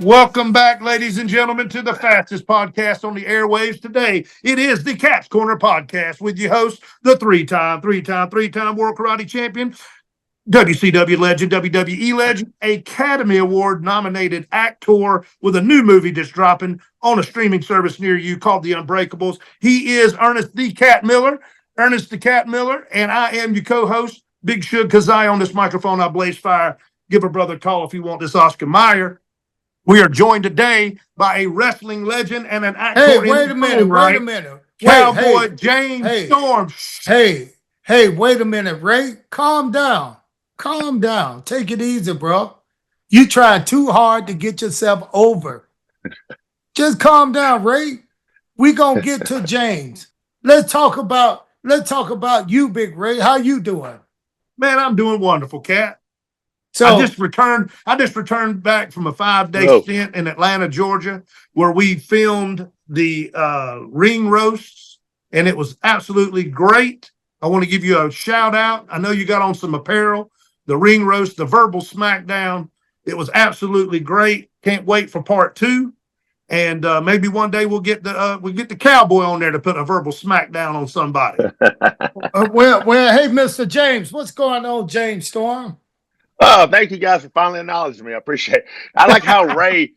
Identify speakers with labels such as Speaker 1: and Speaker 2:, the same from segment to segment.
Speaker 1: Welcome back, ladies and gentlemen, to the fastest podcast on the airwaves today. It is the Cat's Corner podcast with your host, the three-time World Karate Champion, WCW legend, WWE legend, Academy Award nominated actor with a new movie that's dropping on a streaming service near you called The Unbreakables. He is Ernest the Cat Miller, and I am your co-host, Big Shug Keziah. On this microphone, I blaze fire. Give a brother a call if you want this Oscar Mayer. We are joined today by a wrestling legend and an actor.
Speaker 2: Hey, wait a minute, wait a minute.
Speaker 1: Cowboy James Storm.
Speaker 2: Wait a minute, Ray. Calm down. Calm down. Take it easy, bro. You tried too hard to get yourself over. Just calm down, Ray. We gonna get to James. Let's talk about you, Big Ray. How you doing?
Speaker 1: Man, I'm doing wonderful, Cat. So I just returned back from a 5-day stint in Atlanta, Georgia, where we filmed the ring roasts, and it was absolutely great. I want to give you a shout out. I know you got on some apparel, the ring roast, the verbal smackdown. It was absolutely great. Can't wait for part 2. And maybe one day we'll get the cowboy on there to put a verbal smackdown on somebody.
Speaker 2: Well, hey, Mr. James, what's going on, James Storm?
Speaker 3: Oh, thank you guys for finally acknowledging me. I appreciate it. I like how Ray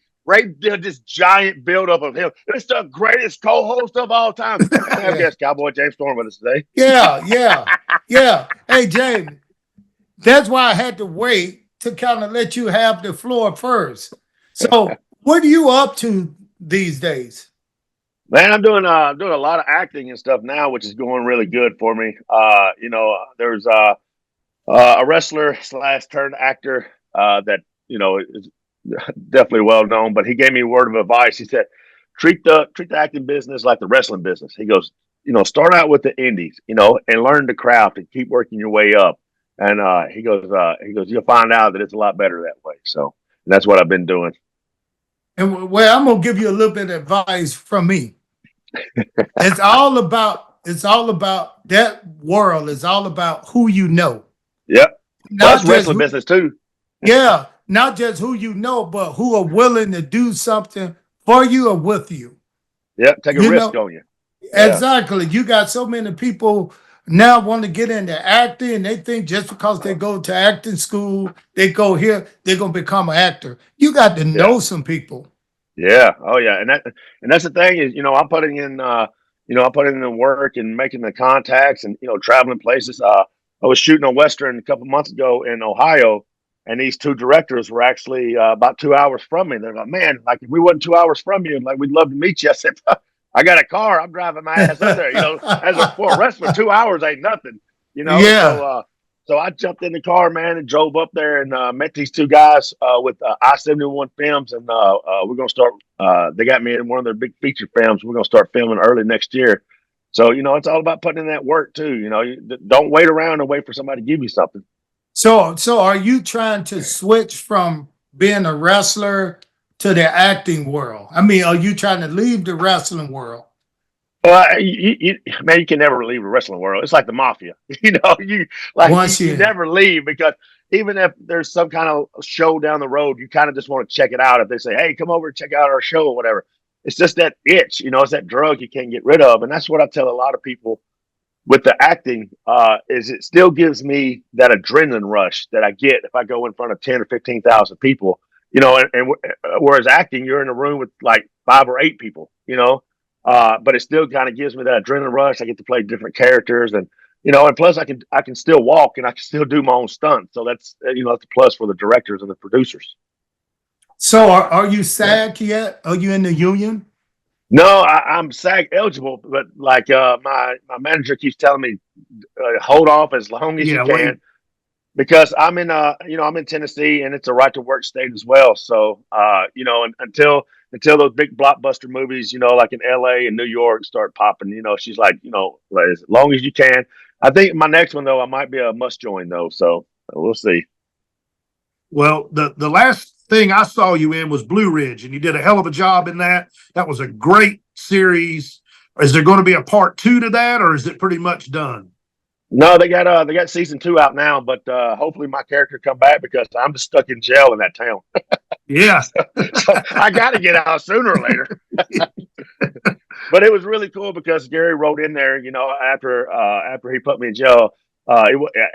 Speaker 3: did this giant buildup of him. It's the greatest co-host of all time. I guess Cowboy James Storm with us today.
Speaker 2: Yeah. Hey, James, that's why I had to wait to kind of let you have the floor first. So, what are you up to these days?
Speaker 3: Man, I'm doing a lot of acting and stuff now, which is going really good for me. There's a wrestler / turned actor that is definitely well known, but he gave me a word of advice. He said, treat the acting business like the wrestling business. He goes, start out with the indies, and learn the craft and keep working your way up. And he goes, you'll find out that it's a lot better that way. So that's what I've been doing.
Speaker 2: And well, I'm gonna give you a little bit of advice from me. It's all about that world. It's all about who you know.
Speaker 3: Yep. That's wrestling business too.
Speaker 2: Yeah. Not just who you know, but who are willing to do something for you or with you.
Speaker 3: Yep. Take a risk on you.
Speaker 2: Exactly. Yeah. You got so many people now want to get into acting, and they think just because they go to acting school, they go here, they're going to become an actor. You got to know some people.
Speaker 3: Yeah. Oh yeah. And that's the thing is, I'm putting in, I'm putting in the work and making the contacts and, traveling places. I was shooting a Western a couple months ago in Ohio, and these 2 directors were actually about 2 hours from me. They're like, man, like if we wasn't 2 hours from you, like we'd love to meet you. I said, I got a car. I'm driving my ass up there. For a wrestler, 2 hours ain't nothing.
Speaker 2: Yeah.
Speaker 3: So I jumped in the car, man, and drove up there and met these 2 guys with I-71 Films, and we're gonna start. They got me in one of their big feature films. We're gonna start filming early next year. So, it's all about putting in that work too. You don't wait around and wait for somebody to give you something.
Speaker 2: So are you trying to switch from being a wrestler to the acting world? I mean, are you trying to leave the wrestling world?
Speaker 3: You can never leave the wrestling world. It's like the mafia. You never leave, because even if there's some kind of show down the road, you kind of just want to check it out. If they say, hey, come over and check out our show or whatever. It's just that itch, it's that drug you can't get rid of. And that's what I tell a lot of people with the acting, is it still gives me that adrenaline rush that I get if I go in front of 10 or 15,000 people, and whereas acting, you're in a room with like 5 or 8 people, but it still kind of gives me that adrenaline rush. I get to play different characters, and, and plus I can still walk and I can still do my own stunts. So that's, that's a plus for the directors and the producers.
Speaker 2: So are you SAG yet? Are you in the union?
Speaker 3: No, I'm SAG eligible, but like my manager keeps telling me, hold off as long as you can, because I'm in I'm in Tennessee, and it's a right to work state as well. So until those big blockbuster movies, like in LA and New York start popping, she's like, as long as you can. I think my next one though, I might be a must join though, so we'll see.
Speaker 1: Well, the last thing I saw you in was Blue Ridge, and you did a hell of a job in that. That was a great series. Is there going to be a part 2 to that, or is it pretty much done?
Speaker 3: No, they got season 2 out now, but hopefully my character come back, because I'm just stuck in jail in that town.
Speaker 1: Yeah.
Speaker 3: So I got to get out sooner or later. But it was really cool because Gary wrote in there, after he put me in jail,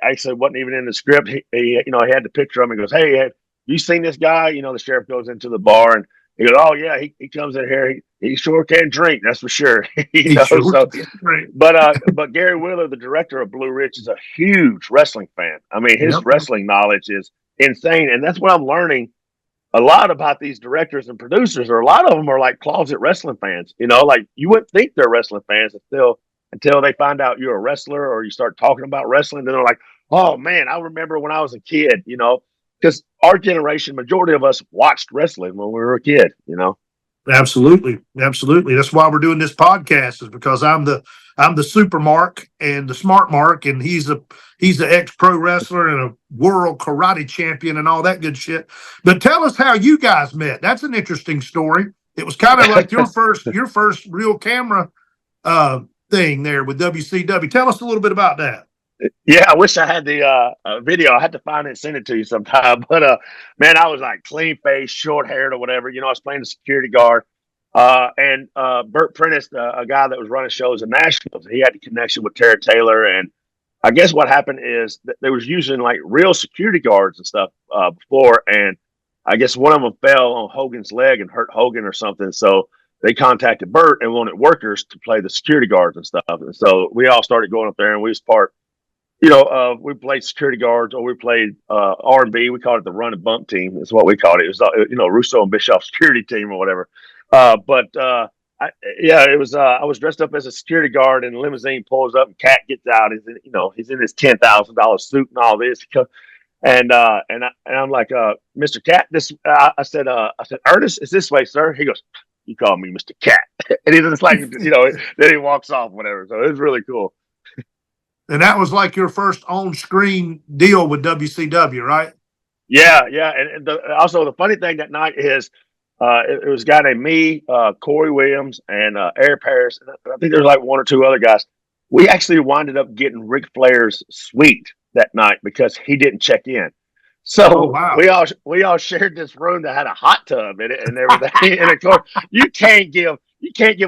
Speaker 3: actually wasn't even in the script. He he had the picture of him. He goes, "Hey, have you seen this guy?" The sheriff goes into the bar and he goes, "Oh yeah, he comes in here. He sure can drink, that's for sure."
Speaker 1: He sure
Speaker 3: So,
Speaker 1: can drink.
Speaker 3: but Gary Wheeler, the director of Blue Ridge, is a huge wrestling fan. I mean, his
Speaker 1: Yep.
Speaker 3: wrestling knowledge is insane, and that's what I'm learning a lot about these directors and producers, or a lot of them are like closet wrestling fans. Like you wouldn't think they're wrestling fans until they find out you're a wrestler or you start talking about wrestling. Then they're like, "Oh man, I remember when I was a kid." Because our generation, majority of us watched wrestling when we were a kid.
Speaker 1: Absolutely. Absolutely. That's why we're doing this podcast, is because I'm the super mark and the smart mark, and he's the ex pro wrestler and a world karate champion and all that good shit. But tell us how you guys met. That's an interesting story. It was kind of like your first real camera thing there with WCW. Tell us a little bit about that.
Speaker 3: Yeah, I wish I had the video. I had to find it and send it to you sometime. But man, I was like clean face, short haired, or whatever. I was playing the security guard. And Burt Prentice, a guy that was running shows in Nashville, he had a connection with Tara Taylor. And I guess what happened is that they was using like real security guards and stuff before. And I guess one of them fell on Hogan's leg and hurt Hogan or something. So they contacted Burt and wanted workers to play the security guards and stuff. And so we all started going up there, and we was part. We played security guards, or we played R&B. We called it the run and bump team. That's what we called it. It was, Russo and Bischoff security team or whatever. It was. I was dressed up as a security guard, and the limousine pulls up, and Cat gets out. He's in his $10,000 suit and all this. And I'm like, Mr. Cat, I said, Ernest, is this way, sir? He goes, "You call me Mr. Cat," and he's just like, then he walks off, whatever. So it was really cool.
Speaker 1: And that was like your first on-screen deal with WCW, right?
Speaker 3: Yeah. And also the funny thing that night is it was a guy named me, Corey Williams, and Eric Paris. And I think there's like one or two other guys. We actually winded up getting Ric Flair's suite that night because he didn't check in. So
Speaker 1: wow.
Speaker 3: we all shared this room that had a hot tub in it and everything. And of course, you can't give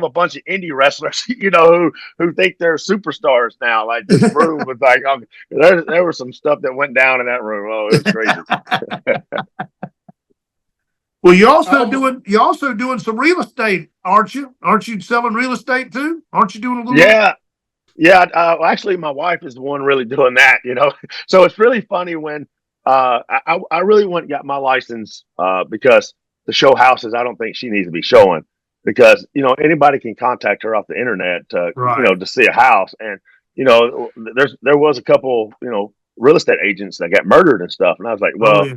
Speaker 3: a bunch of indie wrestlers, who think they're superstars now. Like this room was like, there was some stuff that went down in that room. Oh, it was crazy.
Speaker 1: Well, you're also doing some real estate, aren't you? Aren't you selling real estate too? Aren't you doing a little?
Speaker 3: Yeah. Actually, my wife is the one really doing that. So it's really funny when I really went and got my license because the show houses, I don't think she needs to be showing, because anybody can contact her off the internet
Speaker 1: right.
Speaker 3: To see a house. And there was a couple real estate agents that got murdered and stuff, and I was like, well.
Speaker 1: Yeah.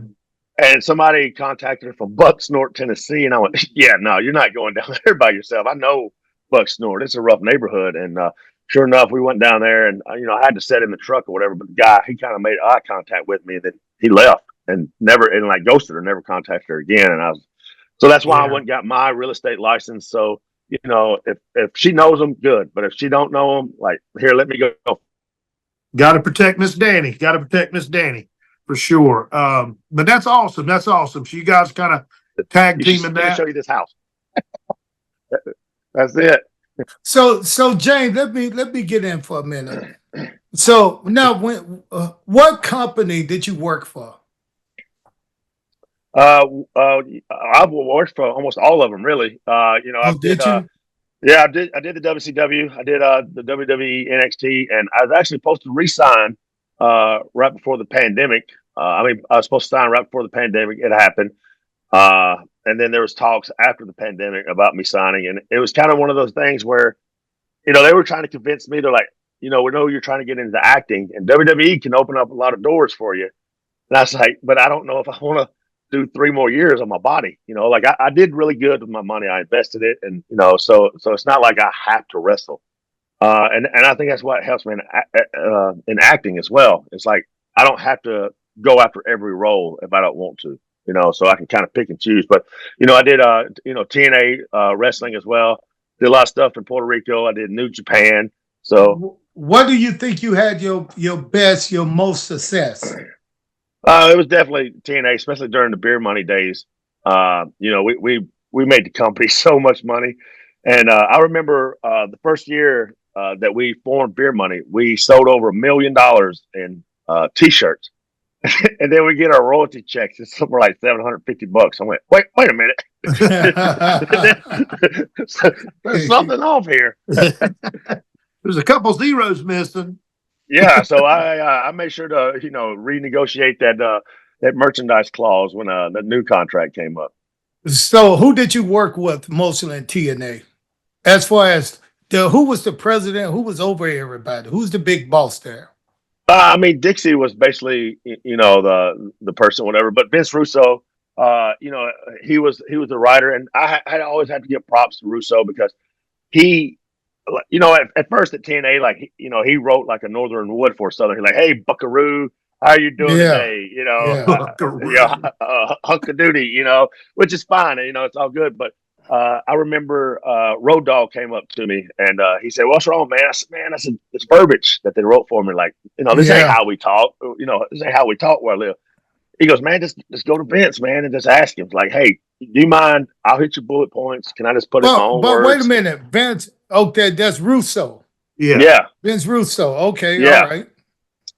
Speaker 3: And somebody contacted her from Bucksnort, Tennessee, and I went, "Yeah, no, you're not going down there by yourself. I know Bucksnort; it's a rough neighborhood." And sure enough, we went down there, and I had to sit in the truck or whatever. But the guy, he kind of made eye contact with me, and then he left and like ghosted her, never contacted her again. And so that's why I went and got my real estate license. So if she knows them, good. But if she don't know them, like, here, let me go.
Speaker 1: Got to protect Miss Danny. For sure. But that's awesome. So you guys kind of tag teaming that.
Speaker 3: Let me show you this house. That's it.
Speaker 2: So James, let me get in for a minute. So now, what company did you work for?
Speaker 3: I've worked for almost all of them, really.
Speaker 2: Did you?
Speaker 3: Yeah, I did the WCW. I did the WWE NXT, and I was actually supposed to re-sign right before the pandemic. I was supposed to sign right before the pandemic. It happened. And then there was talks after the pandemic about me signing. And it was kind of one of those things where, they were trying to convince me. They're like, we know you're trying to get into acting, and WWE can open up a lot of doors for you. And I was like, but I don't know if I want to do 3 more years on my body. Like I did really good with my money. I invested it. And, so it's not like I have to wrestle. And I think that's what helps me in acting as well. It's like, I don't have to go after every role if I don't want to, so I can kind of pick and choose. But, I did, TNA wrestling as well. Did a lot of stuff in Puerto Rico. I did New Japan. So
Speaker 2: what do you think you had your most success?
Speaker 3: It was definitely TNA, especially during the beer money days. We made the company so much money. And I remember the first year that we formed Beer Money, we sold over $1 million in T-shirts. And then we get our royalty checks. It's somewhere like $750. I went, wait a minute. There's something off here.
Speaker 1: There's a couple zeros missing.
Speaker 3: Yeah, so I made sure to renegotiate that merchandise clause when the new contract came up.
Speaker 2: So who did you work with mostly in TNA? As far as who was the president? Who was over everybody? Who's the big boss there?
Speaker 3: Dixie was basically, the person, whatever. But Vince Russo, he was the writer, and I always had to give props to Russo because he, at first at TNA, like he wrote like a Northern Wood for Southern. He's like, "Hey, Buckaroo, how are you doing today?" Hunk of duty, which is fine. It's all good. But I remember Road Dogg came up to me and he said, "What's wrong, man?" I said, "Man, I said it's verbiage that they wrote for me. Like, this ain't how we talk. This ain't how we talk where I live." He goes, "Man, just go to Vince, man, and just ask him, like, hey, do you mind? I'll hit your bullet points. Can I just put it in my own words?"
Speaker 2: But wait a minute, Vince. Okay, that's Russo.
Speaker 3: Yeah.
Speaker 2: Vince Russo. Okay,
Speaker 3: yeah.
Speaker 2: All right.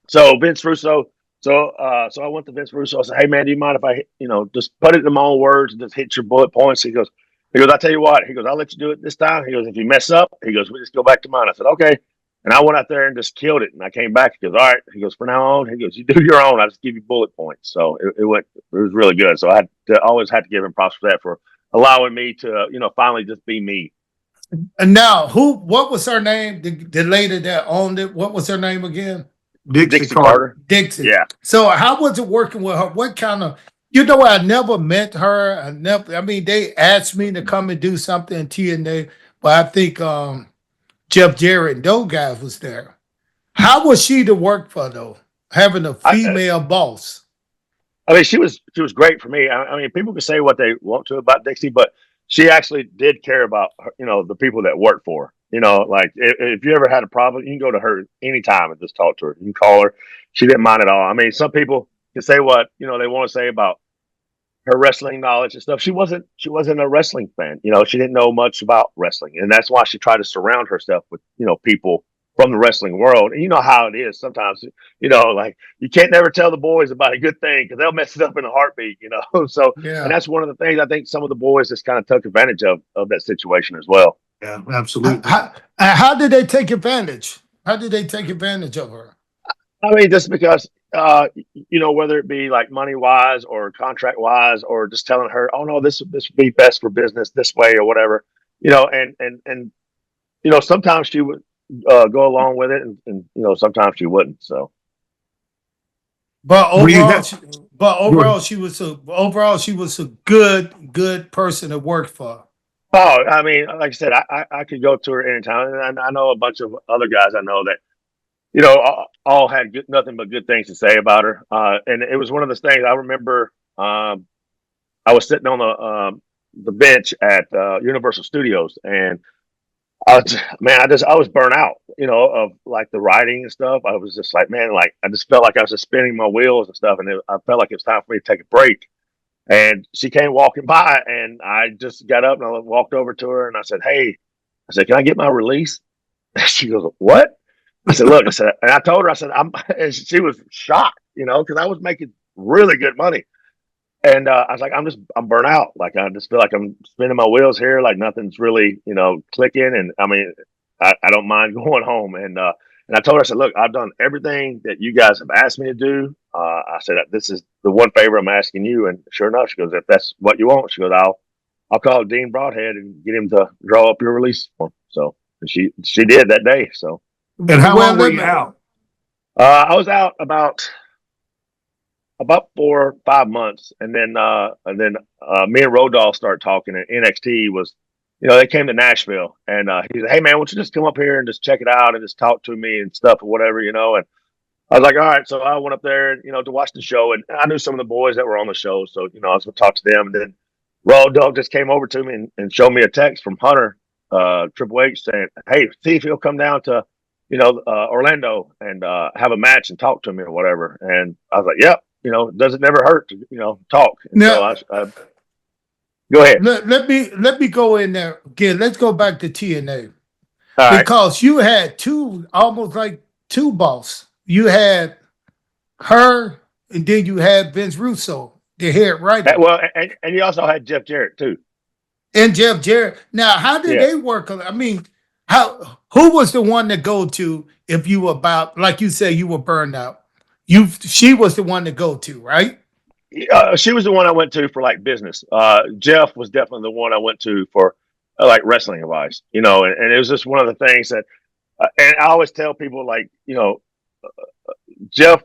Speaker 3: So Vince Russo. So I went to Vince Russo. I said, "Hey, man, do you mind if I, just put it in my own words and just hit your bullet points?" He goes, "I tell you what." He goes, "I'll let you do it this time." He goes, "If you mess up," he goes, "we just go back to mine." I said, "Okay." And I went out there and just killed it. And I came back. He goes, "All right." He goes, "From now on," he goes, "you do your own. I just give you bullet points." So it was really good. So I always had to give him props for that, for allowing me to, finally just be me.
Speaker 2: And now, what was her name? The lady that owned it. What was her name again?
Speaker 1: Dixie Carter.
Speaker 2: Dixie.
Speaker 3: Yeah.
Speaker 2: So how was it working with her? What kind of, I never met her. They asked me to come and do something in TNA, but I think Jeff Jarrett and those guys was there. How was she to work for though? Having a female boss.
Speaker 3: She was great for me. People can say what they want to about Dixie, but she actually did care about her, the people that worked for her. Like if you ever had a problem, you can go to her anytime and just talk to her. You can call her. She didn't mind at all. Some people can say what they want to say about her wrestling knowledge and stuff. She wasn't a wrestling fan. She didn't know much about wrestling, and that's why she tried to surround herself with people from the wrestling world. And you know how it is sometimes. Like you can't never tell the boys about a good thing because they'll mess it up in a heartbeat. So and that's one of the things I think some of the boys just kind of took advantage of that situation as well.
Speaker 1: Yeah, absolutely.
Speaker 2: How did they take advantage? How did they take advantage of her?
Speaker 3: Just because, whether it be like money wise or contract wise, or just telling her, "Oh no, this would be best for business this way," or whatever, and sometimes she would go along with it, and sometimes she wouldn't. So,
Speaker 2: but overall, she was a good person to work for.
Speaker 3: Oh, like I said, I could go to her anytime, and I know a bunch of other guys I know that all had nothing but good things to say about her. And it was one of those things. I remember I was sitting on the bench at Universal Studios, and I was burnt out, of like the writing and stuff. I was just like, man, like I just felt like I was just spinning my wheels and stuff, and I felt like it was time for me to take a break. And she came walking by, and I just got up and I walked over to her and I said, "Hey," I said, "can I get my release?" And she goes, "What?" I said, "Look," I said, and I told her, I said, and she was shocked, because I was making really good money. And I was like, I'm burnt out. Like, I just feel like I'm spinning my wheels here. Like nothing's really, clicking. And I don't mind going home. And I told her, I said, "Look, I've done everything that you guys have asked me to do. I said, this is the one favor I'm asking you." And sure enough, she goes, "If that's what you want," she goes, I'll call Dean Broadhead and get him to draw up your release form." So and she did that day. So.
Speaker 1: And how long were you out?
Speaker 3: I was out about 4 or 5 months, and then me and Road Dogg started talking. And NXT was, they came to Nashville, and he said, "Hey man, why don't you just come up here and just check it out and just talk to me and stuff or whatever, And I was like, all right. So I went up there, to watch the show, and I knew some of the boys that were on the show, so I was going to talk to them. And then Road Dogg just came over to me and showed me a text from Hunter Triple H saying, "Hey, see if he'll come down to Orlando and have a match and talk to me or whatever." And I was like, "Yep, does it never hurt to talk?" And
Speaker 2: now,
Speaker 3: so Go ahead.
Speaker 2: Let me go in there again. Let's go back to TNA
Speaker 3: All right.
Speaker 2: because you had two, almost like two boss. You had her, and then you had Vince Russo, the head writer,
Speaker 3: Well, and you also had Jeff Jarrett too.
Speaker 2: and Jeff Jarrett. Now, how did
Speaker 3: Yeah.
Speaker 2: they work? I mean, who was the one to go to if you were about, like you said, you were burned out? She was the one to go to, right?
Speaker 3: She was the one I went to for like business. Jeff was definitely the one I went to for like wrestling advice, and it was just one of the things that, and I always tell people like, Jeff,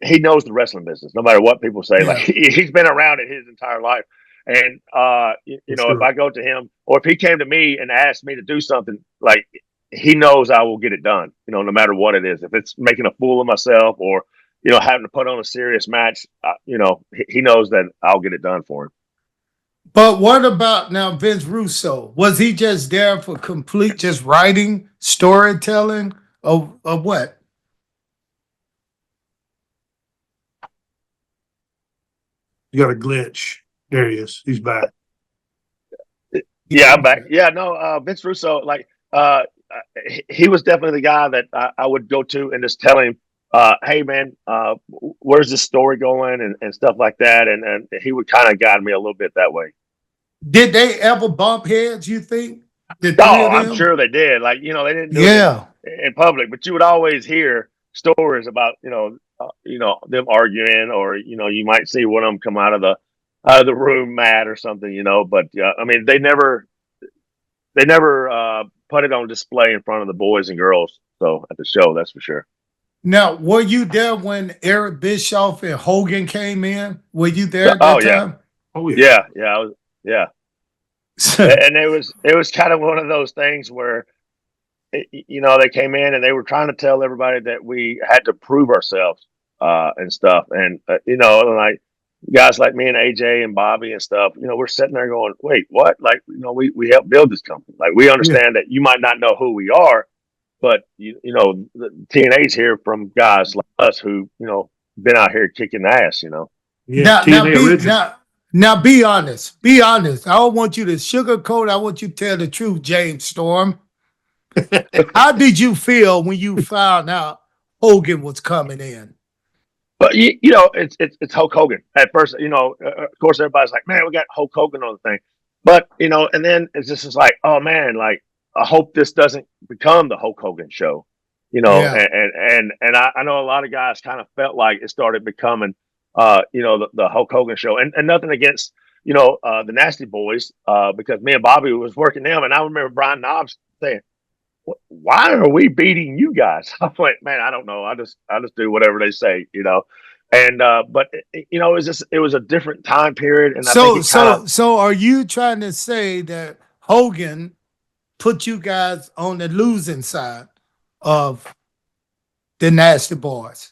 Speaker 3: he knows the wrestling business, no matter what people say. Like
Speaker 2: Yeah.
Speaker 3: he's been around it his entire life. And, if I go to him or if he came to me and asked me to do something, like he knows I will get it done, no matter what it is. If it's making a fool of myself or, having to put on a serious match, he knows that I'll get it done for him.
Speaker 2: But what about now Vince Russo? Was he just there for complete just writing, storytelling, or what?
Speaker 1: You got a glitch. There he is. He's back.
Speaker 3: Yeah, I'm back. Yeah, no, Vince Russo, like, he was definitely the guy that I would go to and just tell him, hey man, where's this story going and stuff like that. And he would kind of guide me a little bit that way.
Speaker 2: Did they ever bump heads, you think?
Speaker 3: Oh, I'm sure they did. Like, they didn't do it in public, but you would always hear stories about, them arguing or, you might see one of them come out of the room mad or something, but I mean, they never put it on display in front of the boys and girls. So at the show, that's for sure.
Speaker 2: Now, were you there when Eric Bischoff and Hogan came in? Were you there at
Speaker 3: Oh,
Speaker 2: that
Speaker 3: yeah.
Speaker 2: time?
Speaker 1: Oh yeah.
Speaker 3: Yeah. I was, yeah. And it was kind of one of those things where, they came in and they were trying to tell everybody that we had to prove ourselves, and stuff. And, like guys like me and AJ and Bobby and stuff, we're sitting there going, wait, what? Like, we helped build this company. Like, we understand that you might not know who we are, but the TNA's here from guys like us who, been out here kicking ass,
Speaker 1: Yeah.
Speaker 2: Now, be honest. Be honest. I don't want you to sugarcoat. I want you to tell the truth, James Storm. How did you feel when you found out Hogan was coming in?
Speaker 3: But it's Hulk Hogan at first. Of course, everybody's like, "Man, we got Hulk Hogan on the thing," but and then it's just like, "Oh man, like I hope this doesn't become the Hulk Hogan show,"
Speaker 2: Yeah.
Speaker 3: and I know a lot of guys kind of felt like it started becoming, the Hulk Hogan show, and nothing against the Nasty Boys, because me and Bobby was working them, and I remember Brian Knobbs saying, why are we beating you guys? I went, man, I don't know. I just do whatever they say, And but it was a different time period, and
Speaker 2: so are you trying to say that Hogan put you guys on the losing side of the Nasty Boys?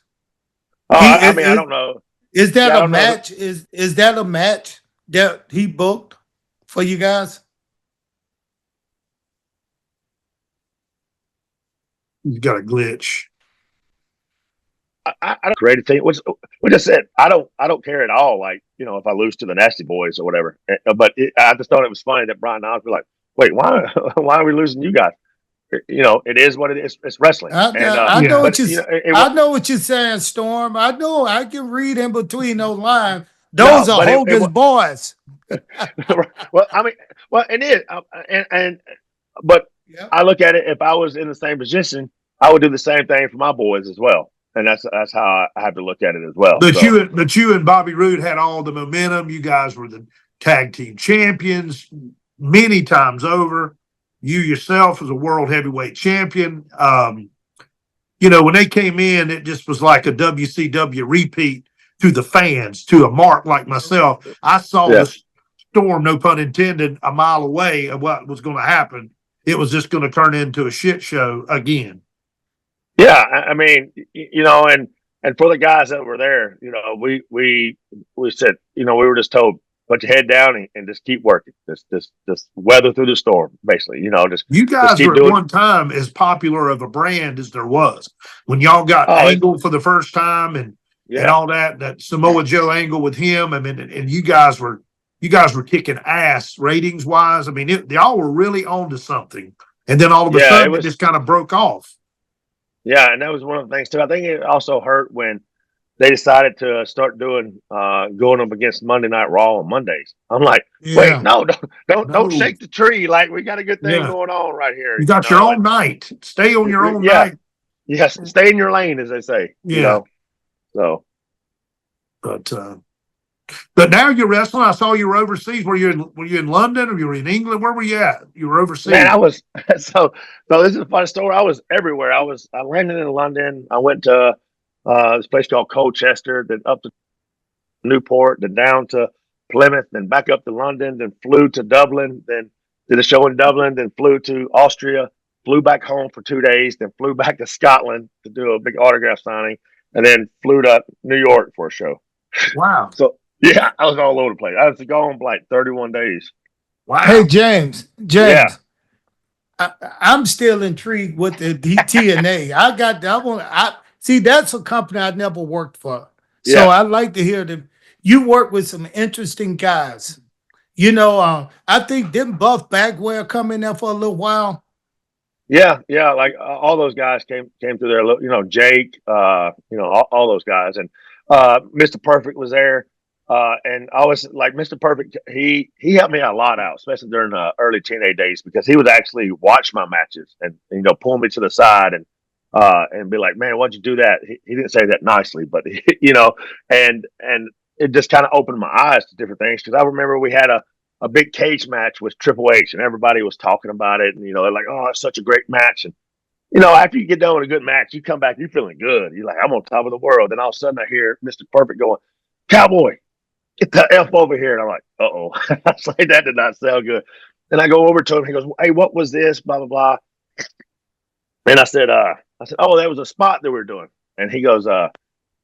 Speaker 3: I mean, I don't know.
Speaker 2: Is that a match? Is that a match that he booked for you guys?
Speaker 1: You got a glitch.
Speaker 3: I don't create a team. Which I said, I don't care at all. Like, if I lose to the Nasty Boys or whatever. But I just thought it was funny that Brian Knobbs was like, wait, why are we losing you guys? It is what it is. It's wrestling.
Speaker 2: I know what you're saying, Storm. I know. I can read in between those lines. Those are Hogan's boys.
Speaker 3: Well, I mean, it is, but yeah. I look at it. If I was in the same position, I would do the same thing for my boys as well, and that's how I have to look at it as well.
Speaker 1: But you and Bobby Roode had all the momentum. You guys were the tag team champions many times over. You yourself was a world heavyweight champion. When they came in, it just was like a WCW repeat to the fans, to a mark like myself. I saw the storm, no pun intended, a mile away of what was going to happen. It was just going to turn into a shit show again.
Speaker 3: Yeah, I mean, and for the guys that were there, we said, we were just told, put your head down and just keep working. Just weather through the storm, basically.
Speaker 1: You guys were at one time as popular of a brand as there was. When y'all got Angle for the first time and all that Samoa Joe angle with him, I mean, and you guys were you guys were kicking ass ratings wise. I mean, y'all were really on to something. And then all of a sudden, it just kind of broke off.
Speaker 3: Yeah, and that was one of the things too. I think it also hurt when they decided to start doing going up against Monday Night Raw on Mondays. I'm like, wait, no, don't shake the tree. Like, we got a good thing going on right here.
Speaker 1: You got your own night. Stay on your own night.
Speaker 3: Yes, stay in your lane, as they say.
Speaker 1: Yeah.
Speaker 3: You know? So,
Speaker 1: but now you're wrestling. I saw you were overseas. Were you in London or you were in England? Where were you at? You were overseas.
Speaker 3: Man, I was so this is a funny story. I was everywhere. I landed in London. I went to this place called Colchester, then up to Newport, then down to Plymouth, then back up to London, then flew to Dublin, then did a show in Dublin, then flew to Austria, flew back home for 2 days, then flew back to Scotland to do a big autograph signing, and then flew to New York for a show.
Speaker 1: Wow.
Speaker 3: So yeah, I was all over the place. I was gone for like 31 days.
Speaker 2: Wow. Hey, James.
Speaker 3: Yeah.
Speaker 2: I'm still intrigued with the TNA. I got that. See, that's a company I never worked for. So I'd like to hear them. You work with some interesting guys. You know, I think didn't Buff Bagwell come in there for a little while?
Speaker 3: Yeah. Like all those guys came through there. You know, Jake. You know, all those guys, and Mr. Perfect was there. And I was like, Mr. Perfect, he helped me a lot out, especially during the early TNA days, because he would actually watch my matches and you know, pull me to the side and be like, man, why'd you do that? He didn't say that nicely, but you know, and it just kind of opened my eyes to different things. Cause I remember we had a big cage match with Triple H and everybody was talking about it. And, you know, they're like, oh, it's such a great match. And, you know, after you get done with a good match, you come back, you're feeling good. You're like, I'm on top of the world. And all of a sudden I hear Mr. Perfect going, Cowboy, get the F over here. And I'm like, uh-oh. I was like, that did not sound good. And I go over to him. He goes, hey, what was this? Blah, blah, blah. And I said, oh, that was a spot that we were doing. And he goes, no.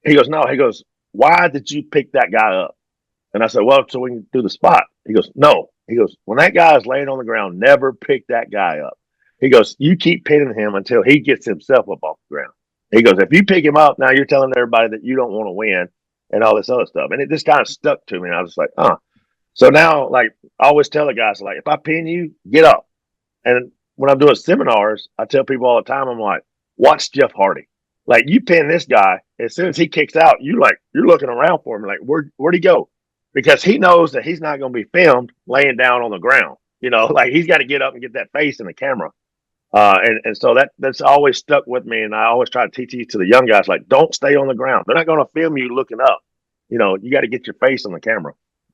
Speaker 3: He goes, why did you pick that guy up? And I said, well, so we can do the spot. He goes, no. He goes, when that guy is laying on the ground, never pick that guy up. He goes, you keep pinning him until he gets himself up off the ground. He goes, if you pick him up, now you're telling everybody that you don't want to win and all this other stuff. And it just kind of stuck to me. And I was like, So now, like, I always tell the guys, like, if I pin you, get up. And when I'm doing seminars, I tell people all the time, I'm like, watch Jeff Hardy. Like, you pin this guy, as soon as he kicks out, you're looking around for him, like, where'd he go? Because he knows that he's not going to be filmed laying down on the ground. You know, like, he's got to get up and get that face in the camera. And so that's always stuck with me. And I always try to teach it to the young guys, like, don't stay on the ground. They're not going to film you looking up. You know, you got to get your face on the camera.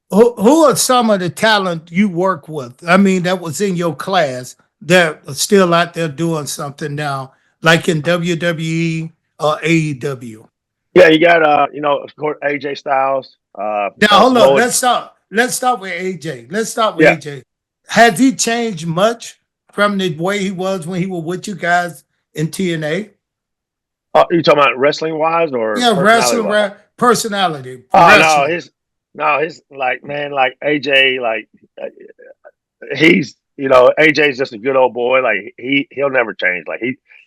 Speaker 2: Who are some of the talent you work with? I mean, that was in your class that are still out there doing something now, like in WWE or AEW.
Speaker 3: Yeah, you got you know, of course, AJ Styles.
Speaker 2: Now hold on, let's start with AJ. Let's start with AJ. Has he changed much from the way he was when he was with you guys in TNA?
Speaker 3: You talking about wrestling wise or
Speaker 2: wrestling personality?
Speaker 3: Oh no, his like, man, like AJ, like he's, you know, AJ's just a good old boy. Like he'll never change. Like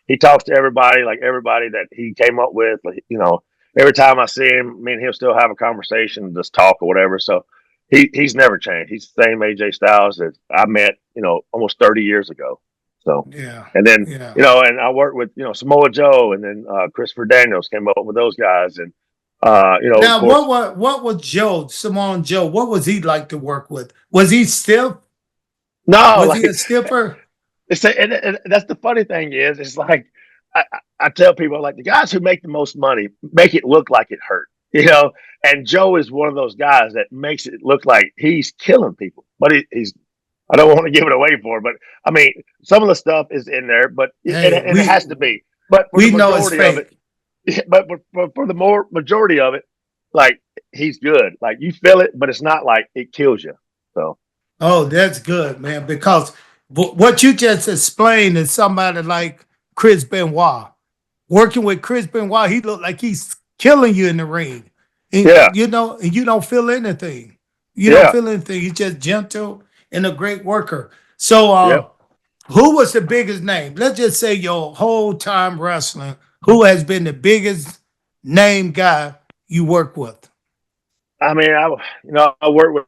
Speaker 3: he talks to everybody, like everybody that he came up with. Like, you know, every time I see him, I mean, he'll still have a conversation, just talk or whatever. So he's never changed. He's the same AJ Styles that I met, you know, almost 30 years ago. So and then you know, and I worked with, you know, Samoa Joe, and then Christopher Daniels came up with those guys, and you know.
Speaker 2: Now, what was Samoa Joe? What was he like to work with? Was he stiff?
Speaker 3: No,
Speaker 2: was he a stiffer?
Speaker 3: And that's the funny thing is, it's like I tell people, like, the guys who make the most money make it look like it hurt, you know. And Joe is one of those guys that makes it look like he's killing people, but he's. I don't want to give it away for him, but I mean, some of the stuff is in there, but it has to be. But
Speaker 2: we know it's fake.
Speaker 3: But for the majority of it, like, he's good. Like, you feel it, but it's not like it kills you. So.
Speaker 2: Oh, that's good, man. Because what you just explained is somebody like Chris Benoit. Working with Chris Benoit, he looked like he's killing you in the ring. And, you know, and you don't feel anything. You don't feel anything. He's just gentle and a great worker. So, who was the biggest name? Let's just say your whole time wrestling. Who has been the biggest name guy you work with?
Speaker 3: I mean, I work with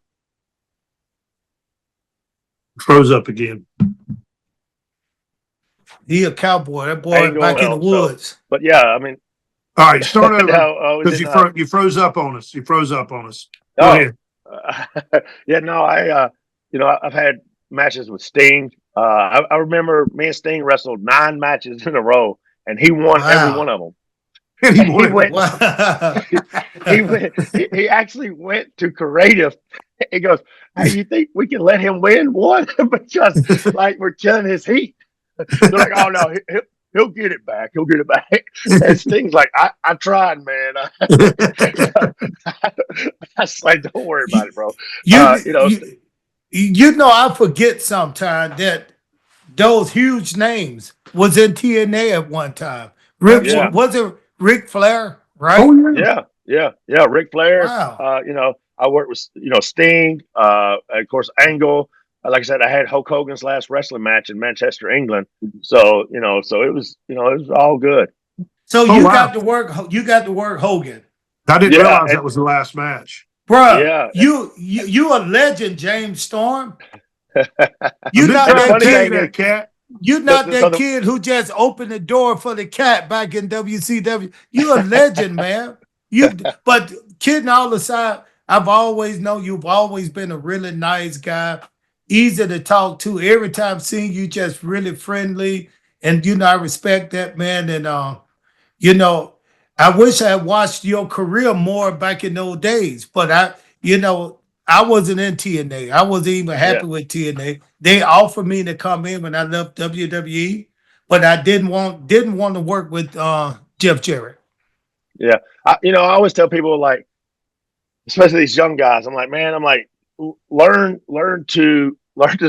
Speaker 1: Froze up again.
Speaker 2: He a cowboy. That boy
Speaker 3: Angle,
Speaker 2: back in the woods.
Speaker 3: but yeah, I mean,
Speaker 1: All right, start over
Speaker 3: no,
Speaker 1: because you froze up on us. You froze up on us. Go
Speaker 3: oh,
Speaker 1: ahead.
Speaker 3: yeah, no, I've had matches with Sting. I remember me and Sting wrestled 9 matches in a row, and he won every one of them.
Speaker 1: And
Speaker 3: he went.
Speaker 2: Wow.
Speaker 3: He went. He actually went to creative. He goes, "Hey, you think we can let him win one because like we're killing his heat?" They're like, "Oh no, he'll get it back. He'll get it back." And Sting's like, "I tried, man. I was like, don't worry about it, bro."
Speaker 2: I forget sometimes that those huge names was in TNA at one time. Was it Ric Flair, right?
Speaker 1: Oh,
Speaker 3: yeah. Ric Flair.
Speaker 2: Wow.
Speaker 3: I worked with Sting. Of course, Angle. Like I said, I had Hulk Hogan's last wrestling match in Manchester, England. So so it was it was all good.
Speaker 2: So got to work. You got to work Hogan.
Speaker 1: I didn't realize that was the last match.
Speaker 2: Bruh,
Speaker 3: Yeah.
Speaker 2: you a legend, James Storm.
Speaker 1: You not that cat.
Speaker 2: You're not that kid who just opened the door for the cat back in WCW. You a legend, man. But kidding all aside, I've always known you've always been a really nice guy, easy to talk to. Every time seeing you, just really friendly, and I respect that, man. And I wish I had watched your career more back in those days, but I wasn't in TNA. I wasn't even happy with TNA. They offered me to come in when I left WWE, but I didn't want to work with Jeff Jarrett.
Speaker 3: Yeah, I always tell people, like, especially these young guys, I'm like, man, learn to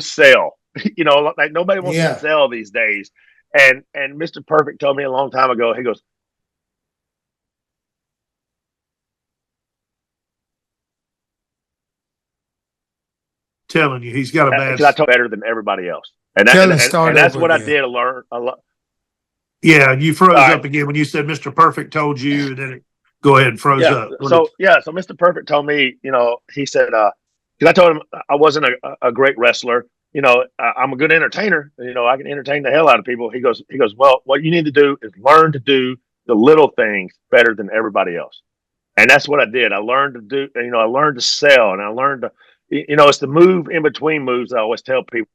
Speaker 3: sell. Like nobody wants to sell these days. And Mr. Perfect told me a long time ago. He goes,
Speaker 1: telling you, he's got a bad.
Speaker 3: I told better than everybody else, and that's what I did. Learn a lot.
Speaker 1: Yeah, you froze up again when you said Mr. Perfect told you, and then go ahead and froze up.
Speaker 3: So Mr. Perfect told me, he said, because I told him I wasn't a great wrestler. I'm a good entertainer. I can entertain the hell out of people. He goes, well, what you need to do is learn to do the little things better than everybody else. And that's what I did. I learned to do, I learned to sell, and I learned to, it's the move in between moves. I always tell people.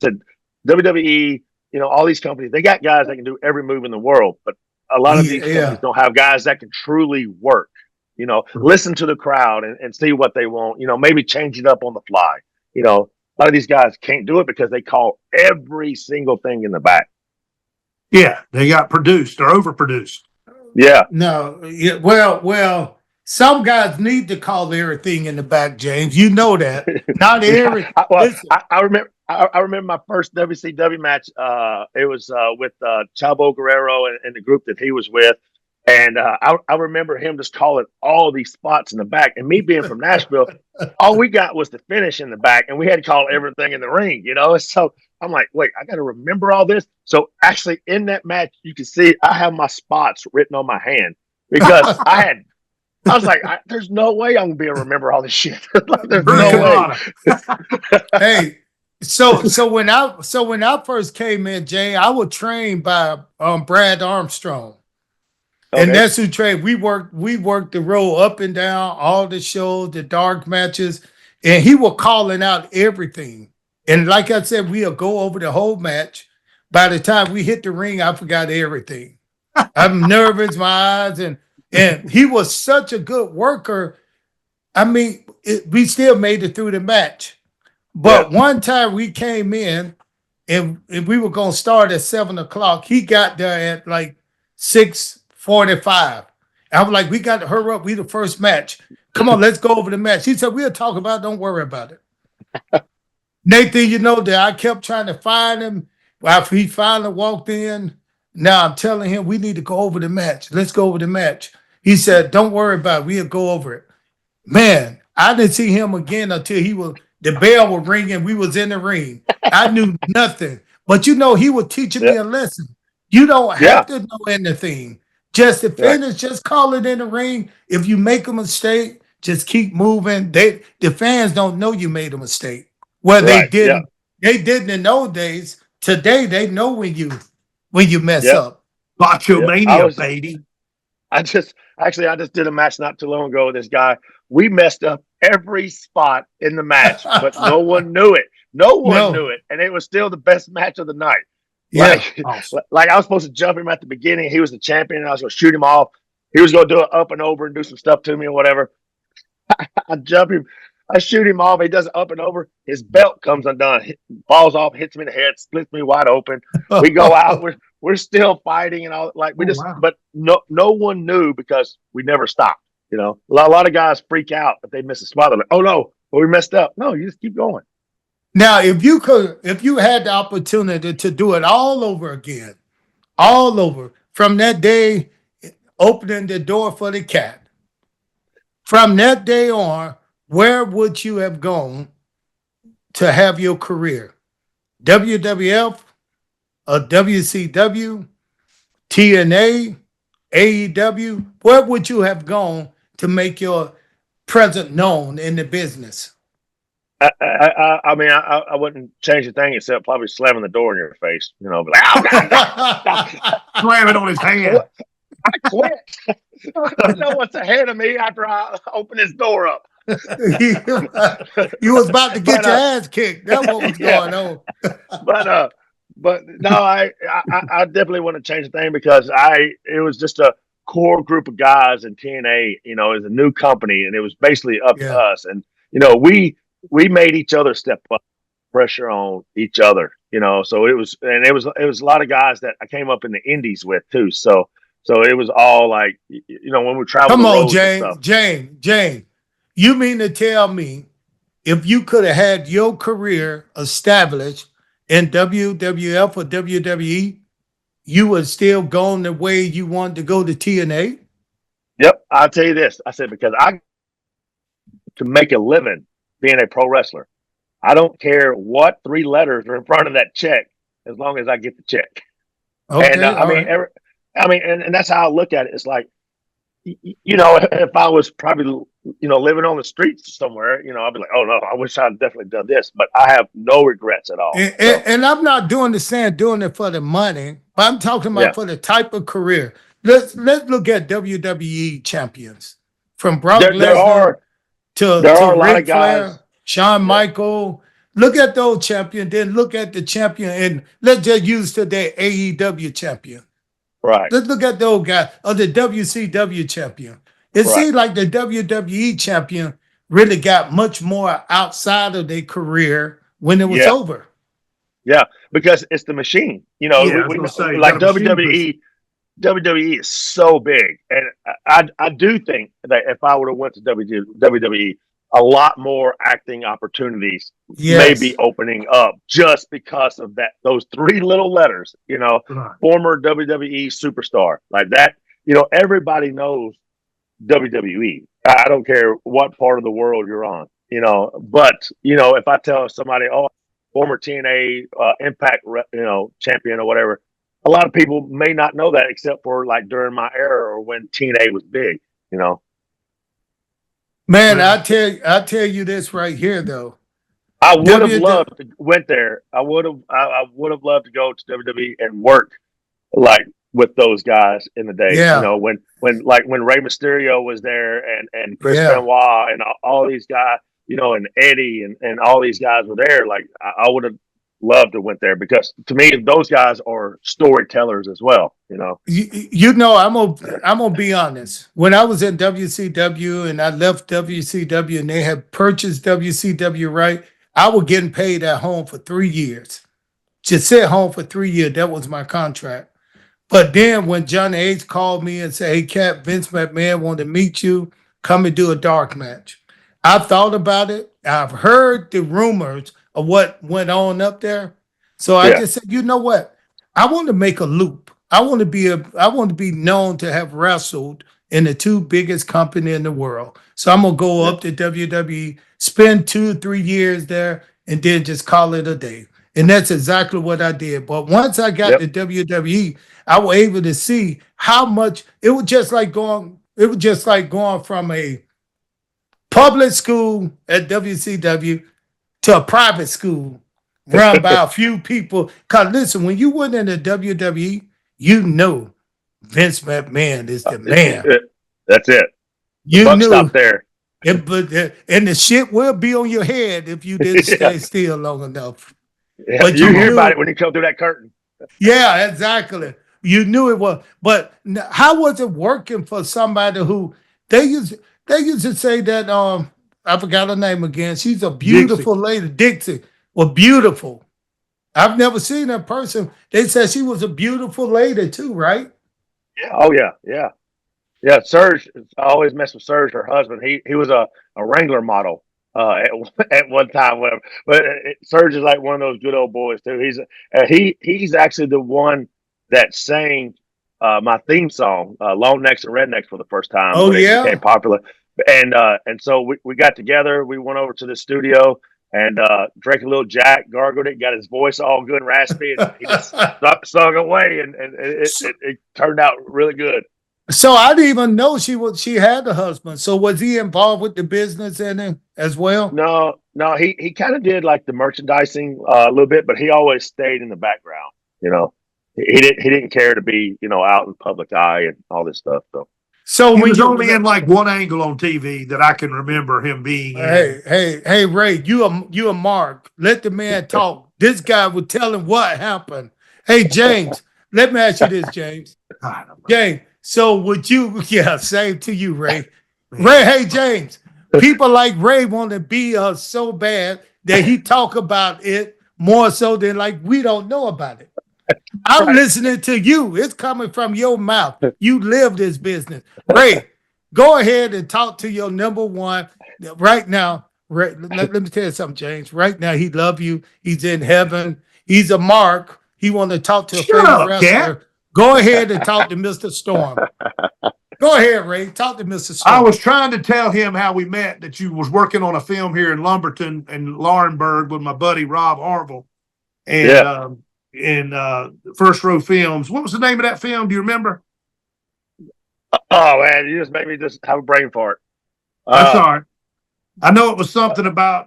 Speaker 3: I said WWE, all these companies, they got guys that can do every move in the world, but a lot of these companies don't have guys that can truly work. Listen to the crowd and see what they want. Maybe change it up on the fly. A lot of these guys can't do it because they call every single thing in the back.
Speaker 1: Yeah, they got produced or overproduced.
Speaker 3: Yeah.
Speaker 2: No. Yeah. Well. Some guys need to call everything in the back, James. You know that. Not every.
Speaker 3: I remember. I remember my first WCW match. It was with Chavo Guerrero and the group that he was with, and I remember him just calling all these spots in the back. And me being from Nashville, all we got was the finish in the back, and we had to call everything in the ring. So I'm like, wait, I got to remember all this. So actually, in that match, you can see I have my spots written on my hand because I was like, there's no way I'm gonna be able to remember all this shit. There's no way.
Speaker 2: Hey, so when I first came in, Jay, I was trained by Brad Armstrong. Okay. And that's who trained. We worked the road up and down, all the shows, the dark matches, and he was calling out everything. And like I said, we'll go over the whole match. By the time we hit the ring, I forgot everything. I'm nervous, my eyes, and he was such a good worker. I mean, we still made it through the match. But one time we came in and we were going to start at 7:00. He got there at like 6:45. I was like, we got to hurry up. We the first match. Come on, let's go over the match. He said, we'll talk about it. Don't worry about it. Nathan, that I kept trying to find him. After he finally walked in, now I'm telling him we need to go over the match. Let's go over the match. He said, don't worry about it. We'll go over it. Man, I didn't see him again until the bell was ringing. We was in the ring. I knew nothing. But he was teaching me a lesson. You don't have to know anything. Just to finish, just call it in the ring. If you make a mistake, just keep moving. The fans don't know you made a mistake. Well,
Speaker 3: Right. Yeah.
Speaker 2: they didn't in those days. Today they know when you mess
Speaker 3: Yep.
Speaker 2: up.
Speaker 3: Yep.
Speaker 1: Botchomania, baby.
Speaker 3: I just did a match not too long ago with this guy. We messed up every spot in the match, but no one knew it. No one knew
Speaker 2: No.
Speaker 3: it, and it was still the best match of the night.
Speaker 2: Yeah.
Speaker 3: Like,
Speaker 1: Awesome.
Speaker 3: like I was supposed to jump him at the beginning. He was the champion, and I was going to shoot him off. He was going to do it up and over and do some stuff to me or whatever. I jump him. I shoot him off. He does it up and over. His belt comes undone, falls off, hits me in the head, splits me wide open. We go out. We're still fighting and all. Like we
Speaker 1: wow.
Speaker 3: but no one knew because we never stopped. You know, a lot of guys freak out if they miss a spot. They're like, "Oh no, well, we messed up." No, you just keep going.
Speaker 2: Now, if you had the opportunity to do it all over again, all over from that day, opening the door for the cat, from that day on, where would you have gone to have your career? WWF, a WCW, TNA, AEW? Where would you have gone to make your presence known in the business?
Speaker 3: I mean, I wouldn't change a thing except probably slamming the door in your face. You know, be like, "Oh God, God,
Speaker 1: Slam it on his hand.
Speaker 3: I quit. I don't know what's ahead of me after I open this door up."
Speaker 2: You was about to get
Speaker 3: But
Speaker 2: your ass kicked. That's what was
Speaker 3: yeah,
Speaker 2: going on.
Speaker 3: but no, I definitely want to change the thing because it was just a core group of guys in TNA. You know, as a new company, and it was basically up to
Speaker 2: Yeah.
Speaker 3: us. And you know, we made each other step up, pressure on each other. You know, so it was a lot of guys that I came up in the indies with too. So it was all like, you know, when we traveled
Speaker 2: Come
Speaker 3: the
Speaker 2: on,
Speaker 3: roads and stuff.
Speaker 2: James. You mean to tell me if you could have had your career established in WWF or WWE, you would still gone the way you wanted to go to TNA?
Speaker 3: Yep, I'll tell you this. I said because I to make a living being a pro wrestler. I don't care what three letters are in front of that check as long as I get the check.
Speaker 2: Okay,
Speaker 3: And
Speaker 2: all right.
Speaker 3: and that's how I look at it. It's like, you know, if I was probably, you know, living on the streets somewhere, you know, I'd be like, oh no, I wish I'd definitely done this, but I have no regrets at all.
Speaker 2: And I'm not doing it for the money, but I'm talking about
Speaker 3: Yeah.
Speaker 2: for the type of career. Let's look at WWE champions from Brock
Speaker 3: There
Speaker 2: Lesnar to
Speaker 3: are a lot of
Speaker 2: Ric
Speaker 3: guys.
Speaker 2: Flair, Shawn Michaels. Look at those champions, then look at the champion, and let's just use today AEW champion.
Speaker 3: Right.
Speaker 2: Let's look at those guys, or the WCW champion. It seems like the WWE champion really got much more outside of their career when it was over.
Speaker 3: Yeah, because it's the machine. You know,
Speaker 1: Yeah, I was
Speaker 3: we
Speaker 1: gonna say,
Speaker 3: like
Speaker 1: got a machine
Speaker 3: WWE. WWE is so big, and I do think that if I would have went to WWE, a lot more acting opportunities may be opening up just because of those three little letters. You know,
Speaker 1: Right.
Speaker 3: former WWE superstar like that. You know, everybody knows WWE. I don't care what part of the world you're on. You know, but you know, if I tell somebody, oh, former TNA Impact, you know, champion or whatever. A lot of people may not know that except for like during my era or when TNA was big, you know.
Speaker 2: Man, I tell you this right here though.
Speaker 3: I would have loved to went there. I would have loved to go to WWE and work like with those guys in the day.
Speaker 2: Yeah.
Speaker 3: You know, when Rey Mysterio was there and Chris
Speaker 2: Yeah.
Speaker 3: Benoit and all these guys, you know, and Eddie and all these guys were there. Like I would have loved to went there because to me those guys are storytellers as well. You know.
Speaker 2: You know, I'm gonna be honest. When I was in WCW and I left WCW and they had purchased WCW, right? I was getting paid at home for 3 years. Just sit home for 3 years. That was my contract. But then when Johnny Ace called me and said, "Hey, Cap, Vince McMahon wanted to meet you. Come and do a dark match." I thought about it. I've heard the rumors of what went on up there. So I just said, you know what? I want to make a loop. I want to be known to have wrestled in the two biggest company in the world. So I'm gonna go up to WWE, spend 2 or 3 years there, and then just call it a day. And that's exactly what I did. But once I got to WWE, I was able to see how much it was just like going from a public school at WCW to a private school run by a few people. Because listen, when you went in the WWE, you know Vince McMahon is the man.
Speaker 3: That's it. The
Speaker 2: You
Speaker 3: buck
Speaker 2: knew
Speaker 3: stopped there.
Speaker 2: and the shit will be on your head if you didn't stay still long enough.
Speaker 3: Yeah,
Speaker 2: But
Speaker 3: you hear
Speaker 2: knew,
Speaker 3: about it when you come through that curtain.
Speaker 2: yeah, exactly. You knew it was. But how was it working for somebody who they used they used to say that I forgot her name again. She's a beautiful lady. Dixie was beautiful. I've never seen that person. They said she was a beautiful lady too, right?
Speaker 3: Yeah. Oh yeah. Yeah. Yeah. Serge, I always mess with Serge, her husband. He was a Wrangler model at one time, whatever. But Serge is like one of those good old boys too. He's actually the one that sang my theme song, Long Necks and Rednecks, for the first time
Speaker 2: Oh
Speaker 3: when it became
Speaker 2: yeah.
Speaker 3: popular. And so we got together. We went over to the studio and drank a little Jack, gargled it, got his voice all good and raspy, and he just sung away, and it turned out really good.
Speaker 2: So I didn't even know she had a husband. So was he involved with the business in it as well?
Speaker 3: No, no, he kind of did like the merchandising a little bit, but he always stayed in the background. You know, he didn't care to be out in public eye and all this stuff.
Speaker 2: So
Speaker 1: He
Speaker 2: when
Speaker 1: was
Speaker 2: you
Speaker 1: only in like one angle on TV that I can remember him being in.
Speaker 2: hey Ray, you a Mark. Let the man talk. This guy would tell him what happened. Hey James, let me ask you this, James. James, so would you? Yeah, same to you, Ray. Ray, hey James. People like Ray want to be so bad that he talk about it more so than like we don't know about it. I'm
Speaker 3: Right.
Speaker 2: listening to you. It's coming from your mouth. You live this business. Ray, go ahead and talk to your number one right now. Ray, let me tell you something, James. Right now, he love you. He's in heaven. He's a Mark. He want to talk to a
Speaker 1: Shut
Speaker 2: favorite
Speaker 1: up,
Speaker 2: wrestler.
Speaker 1: Cat.
Speaker 2: Go ahead and talk to Mr. Storm. Go ahead, Ray. Talk to Mr. Storm.
Speaker 1: I was trying to tell him how we met, that you was working on a film here in Lumberton and Laurinburg with my buddy Rob Harville. And
Speaker 3: Yeah.
Speaker 1: in First Row Films. What was the name of that film? Do you remember?
Speaker 3: Oh man, you just made me just have a brain fart.
Speaker 1: That's all right. I know it was something about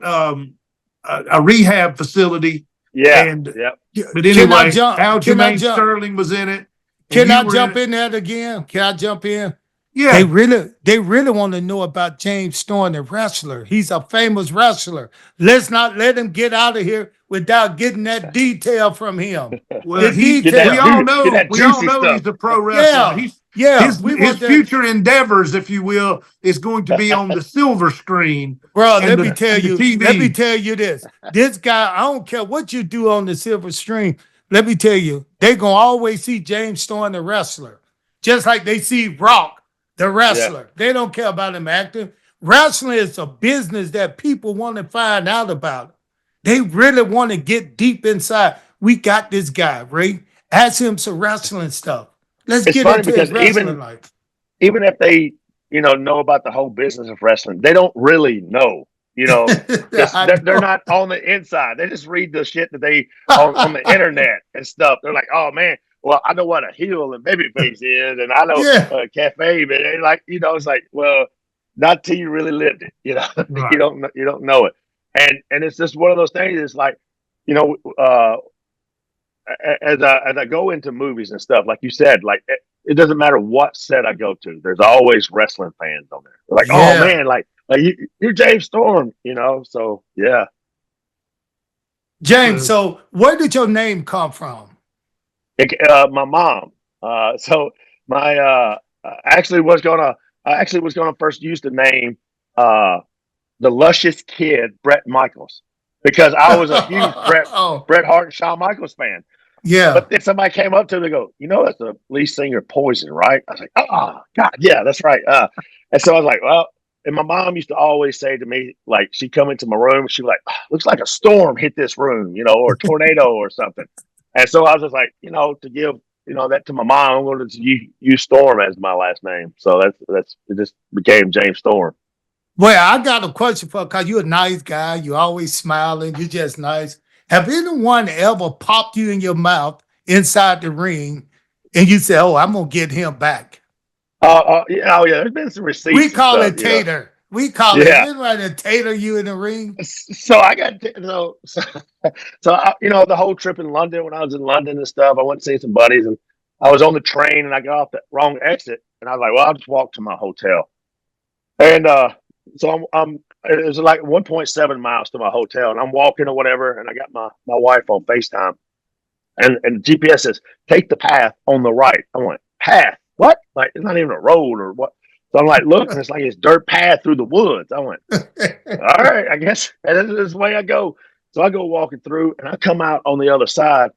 Speaker 1: a rehab facility.
Speaker 3: Yeah.
Speaker 1: And
Speaker 3: yeah.
Speaker 1: but anyway, Aljamain Sterling was in it.
Speaker 2: Can I jump in that again? Can I jump in?
Speaker 1: Yeah.
Speaker 2: They really want to know about James Storm, the wrestler. He's a famous wrestler. Let's not let him get out of here without getting that detail from him.
Speaker 1: Well,
Speaker 2: we
Speaker 1: all know he's a pro wrestler. His future endeavors, if you will, is going to be on the silver screen.
Speaker 2: Bro, let me tell you this. This guy, I don't care what you do on the silver screen. Let me tell you, they're going to always see James Storm, the wrestler. Just like they see Rock, the wrestler. Yeah. They don't care about him acting. Wrestling is a business that people want to find out about. They really want to get deep inside. We got this guy, Ray. Ask him some wrestling stuff. Let's get into his wrestling life.
Speaker 3: Even if they, know about the whole business of wrestling, they don't really know. They're not on the inside. They just read the shit that they on the internet and stuff. They're like, oh man, well, I know what a heel and babyface is, and I know cafe, but it's like, well, not till you really lived it. Right. you don't know it, and it's just one of those things. It's like, as I go into movies and stuff, like you said, like it doesn't matter what set I go to. There's always wrestling fans on there. They're like, oh man, like you're James Storm, So yeah.
Speaker 2: James, so where did your name come from?
Speaker 3: My mom. So my I actually was gonna first use the name the luscious kid Brett Michaels, because I was a huge Bret Hart and Shawn Michaels fan.
Speaker 2: Yeah.
Speaker 3: But then somebody came up to me and go, that's the lead singer of Poison, right? I was like, oh God, yeah, that's right. And so I was like, well, and my mom used to always say to me, like, she'd come into my room, she'd be like, looks like a storm hit this room, or a tornado or something. And so I was just like, to give, that to my mom, I'm going to use Storm as my last name. So that's it just became James Storm.
Speaker 2: Well, I got a question for you, because you're a nice guy. You're always smiling. You're just nice. Have anyone ever popped you in your mouth inside the ring and you say, oh, I'm going to get him back?
Speaker 3: Yeah. There's been some receipts.
Speaker 2: We call it tater. We call it.
Speaker 3: Yeah.
Speaker 2: Didn't right to tailor you in the ring.
Speaker 3: So I got the whole trip in London, when I was in London and stuff, I went to see some buddies, and I was on the train and I got off the wrong exit, and I was like, well, I'll just walk to my hotel. And so I'm it was like 1.7 miles to my hotel, and I'm walking or whatever, and I got my wife on FaceTime, and the GPS says take the path on the right. I went, path? What? Like, it's not even a road or what? So I'm like, look, and it's like this dirt path through the woods. I went, all right, I guess, and this is the way I go. So I go walking through, and I come out on the other side,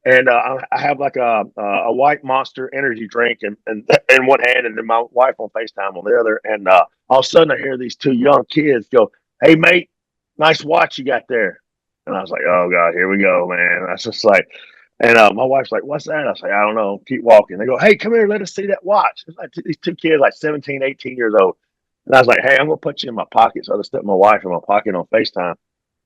Speaker 3: and I have like a white Monster energy drink and in one hand, and then my wife on FaceTime on the other. And all of a sudden, I hear these two young kids go, "Hey, mate, nice watch you got there." And I was like, "Oh God, here we go, man." I was just like, and my wife's like, "What's that?" I was like, "I don't know. Keep walking." They go, "Hey, come here, let us see that watch." It's like these two kids, like 17, 18 years old. And I was like, "Hey, I'm gonna put you in my pocket." So I just stuck my wife in my pocket on FaceTime,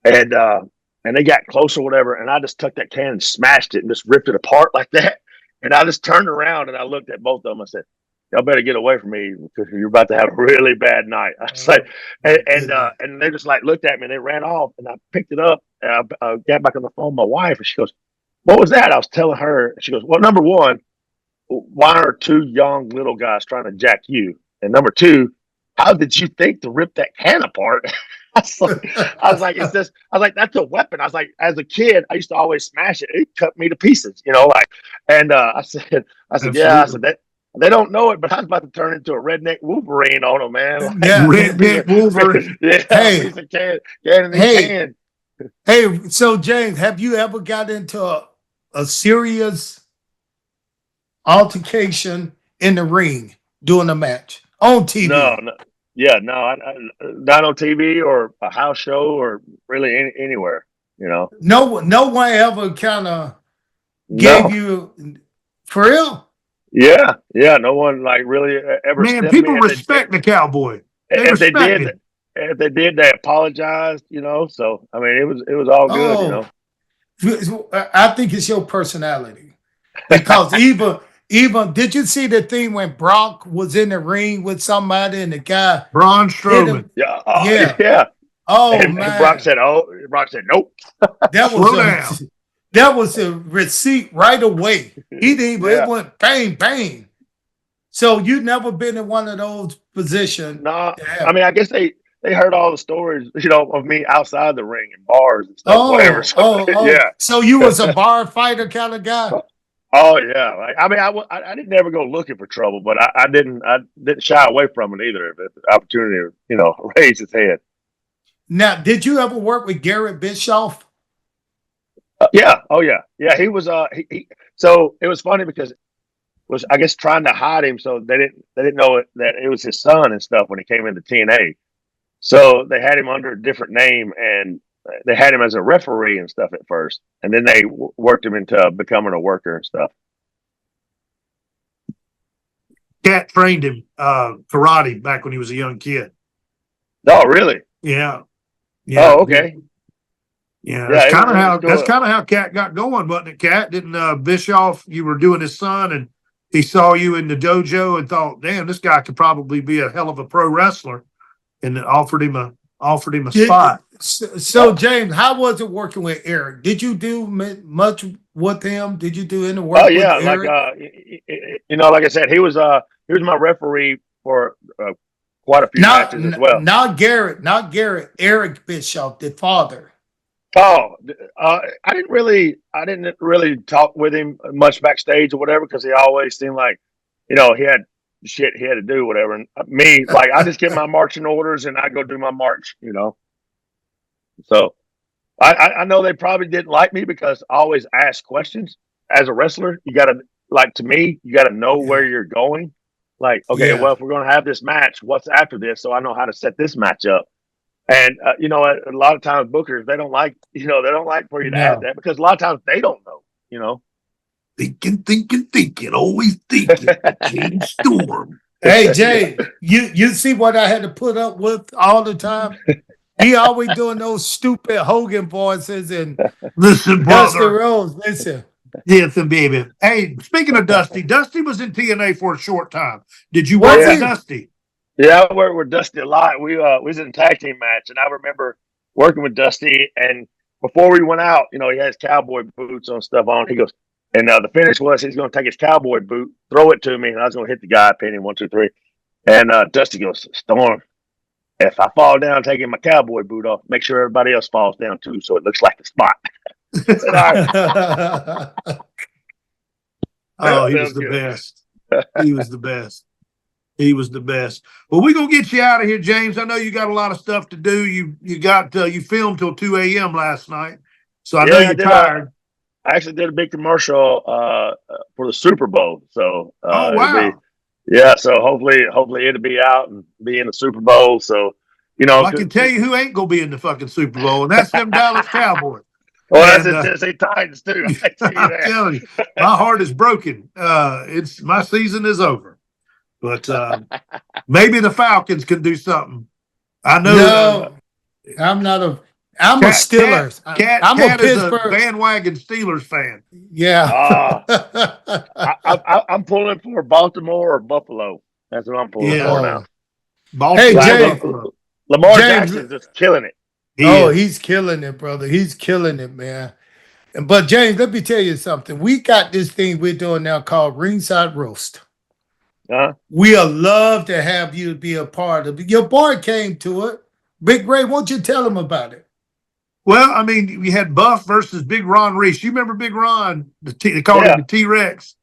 Speaker 3: and they got close or whatever, and I just took that can and smashed it and just ripped it apart like that. And I just turned around and I looked at both of them. I said, "Y'all better get away from me because you're about to have a really bad night." I was like, and they just like looked at me and they ran off, and I picked it up and I got back on the phone with my wife, and she goes, "What was that?" I was telling her, and she goes, "Well, number one, why are two young little guys trying to jack you? And number two, how did you think to rip that can apart?" It's this. I was like, that's a weapon. I was like, as a kid, I used to always smash it. It cut me to pieces, like. And I said,
Speaker 1: Absolutely.
Speaker 3: yeah. I said that they don't know it, but I was about to turn into a redneck Wolverine on them, man. Like,
Speaker 2: Yeah.
Speaker 1: Redneck Wolverine.
Speaker 3: Yeah,
Speaker 2: Hey.
Speaker 3: piece of can in the can.
Speaker 2: Hey, so James, have you ever got into a serious altercation in the ring during a match on TV?
Speaker 3: No. Yeah, no, not on TV or a house show or really anywhere.
Speaker 2: No one ever kind of gave you for real.
Speaker 3: Yeah. No one like really ever.
Speaker 1: Man, people respect the cowboy.
Speaker 3: If they did, they apologized. So I mean, it was all good.
Speaker 2: I think it's your personality because even did you see the thing when Brock was in the ring with somebody and the guy
Speaker 1: Braun Strowman?
Speaker 3: Yeah.
Speaker 2: Oh
Speaker 3: and
Speaker 2: man!
Speaker 3: Brock said nope.
Speaker 2: That was a receipt right away. He didn't even it went bang. So you never been in one of those positions?
Speaker 3: No, I mean, I guess they heard all the stories, of me outside the ring and bars and stuff, whatever. So, yeah.
Speaker 2: So you was a bar fighter kind of guy?
Speaker 3: Oh yeah, like I mean, I didn't ever go looking for trouble, but I didn't shy away from it either if the opportunity, raised its head.
Speaker 2: Now, did you ever work with Garrett Bischoff?
Speaker 3: Yeah. Oh yeah. He was. So it was funny because was I guess trying to hide him, so they didn't know that it was his son and stuff when he came into TNA. So they had him under a different name, and they had him as a referee and stuff at first, and then they worked him into becoming a worker and stuff.
Speaker 1: Cat trained him karate back when he was a young kid.
Speaker 3: Oh, really?
Speaker 1: Yeah.
Speaker 3: Oh, okay.
Speaker 1: Yeah, that's kind of how Cat got going, wasn't it? Cat didn't Bischoff? You were doing his son, and he saw you in the dojo and thought, "Damn, this guy could probably be a hell of a pro wrestler," and it offered him a spot.
Speaker 2: So James, how was it working with Eric? Did you do much with him? Did you do any work?
Speaker 3: Oh yeah,
Speaker 2: with Eric?
Speaker 3: Like I said, he was my referee for quite a few matches as well.
Speaker 2: Not Garrett. Eric Bischoff, the father.
Speaker 3: Oh, I didn't really talk with him much backstage or whatever because he always seemed like, he had shit he had to do, whatever. And me, like, I just get my marching orders and I go do my march, So I know they probably didn't like me because I always ask questions. As a wrestler, you got to, like, to me, you got to know where you're going. Like, okay, well, if we're going to have this match, what's after this? So I know how to set this match up. And, a lot of times bookers, they don't like for you to ask that because a lot of times they don't know,
Speaker 1: Thinking, always thinking. James Storm.
Speaker 2: Hey, Jay, you see what I had to put up with all the time? He always doing those stupid Hogan voices and
Speaker 1: listen,
Speaker 2: Dusty
Speaker 1: brother.
Speaker 2: Rhodes, listen.
Speaker 1: Listen, baby. Hey, speaking of Dusty was in TNA for a short time. Did you work with Dusty?
Speaker 3: Yeah, I worked with Dusty a lot. We was in a tag team match, and I remember working with Dusty. And before we went out, you know, he has cowboy boots on stuff on. He goes, and the finish was he's going to take his cowboy boot, throw it to me, and I was going to hit the guy, pin him 1, 2, 3. And Dusty goes, Storm, if I fall down taking my cowboy boot off, make sure everybody else falls down too, so it looks like the spot. I said, all right.
Speaker 1: Oh, he was the best. He was the best. He was the best. Well, we're gonna get you out of here, James. I know you got a lot of stuff to do. You filmed till 2 a.m. last night, so I know you're tired.
Speaker 3: I actually did a big commercial for the Super Bowl. So
Speaker 1: oh wow.
Speaker 3: So hopefully it'll be out and be in the Super Bowl. So, you know,
Speaker 1: well, I can tell you who ain't gonna be in the fucking Super Bowl, and that's them Dallas Cowboys.
Speaker 3: Well, that's the Tennessee Titans too.
Speaker 1: I'm telling you, my heart is broken. It's my season is over. But maybe the Falcons can do something. I know.
Speaker 2: No, I'm a Steelers.
Speaker 1: I'm a Pittsburgh bandwagon Steelers fan.
Speaker 2: Yeah.
Speaker 3: I'm pulling for Baltimore or Buffalo. That's what I'm pulling for now.
Speaker 1: Baltimore.
Speaker 2: Hey, James,
Speaker 3: Lamar Jackson's just killing it.
Speaker 2: He's killing it, brother. He's killing it, man. But James, let me tell you something. We got this thing we're doing now called Ringside Roast. We'll love to have you be a part of it. Your boy came to it. Big Ray, won't you tell him about it?
Speaker 1: Well, I mean, we had Buff versus Big Ron Reese. You remember Big Ron? They called him the T-Rex.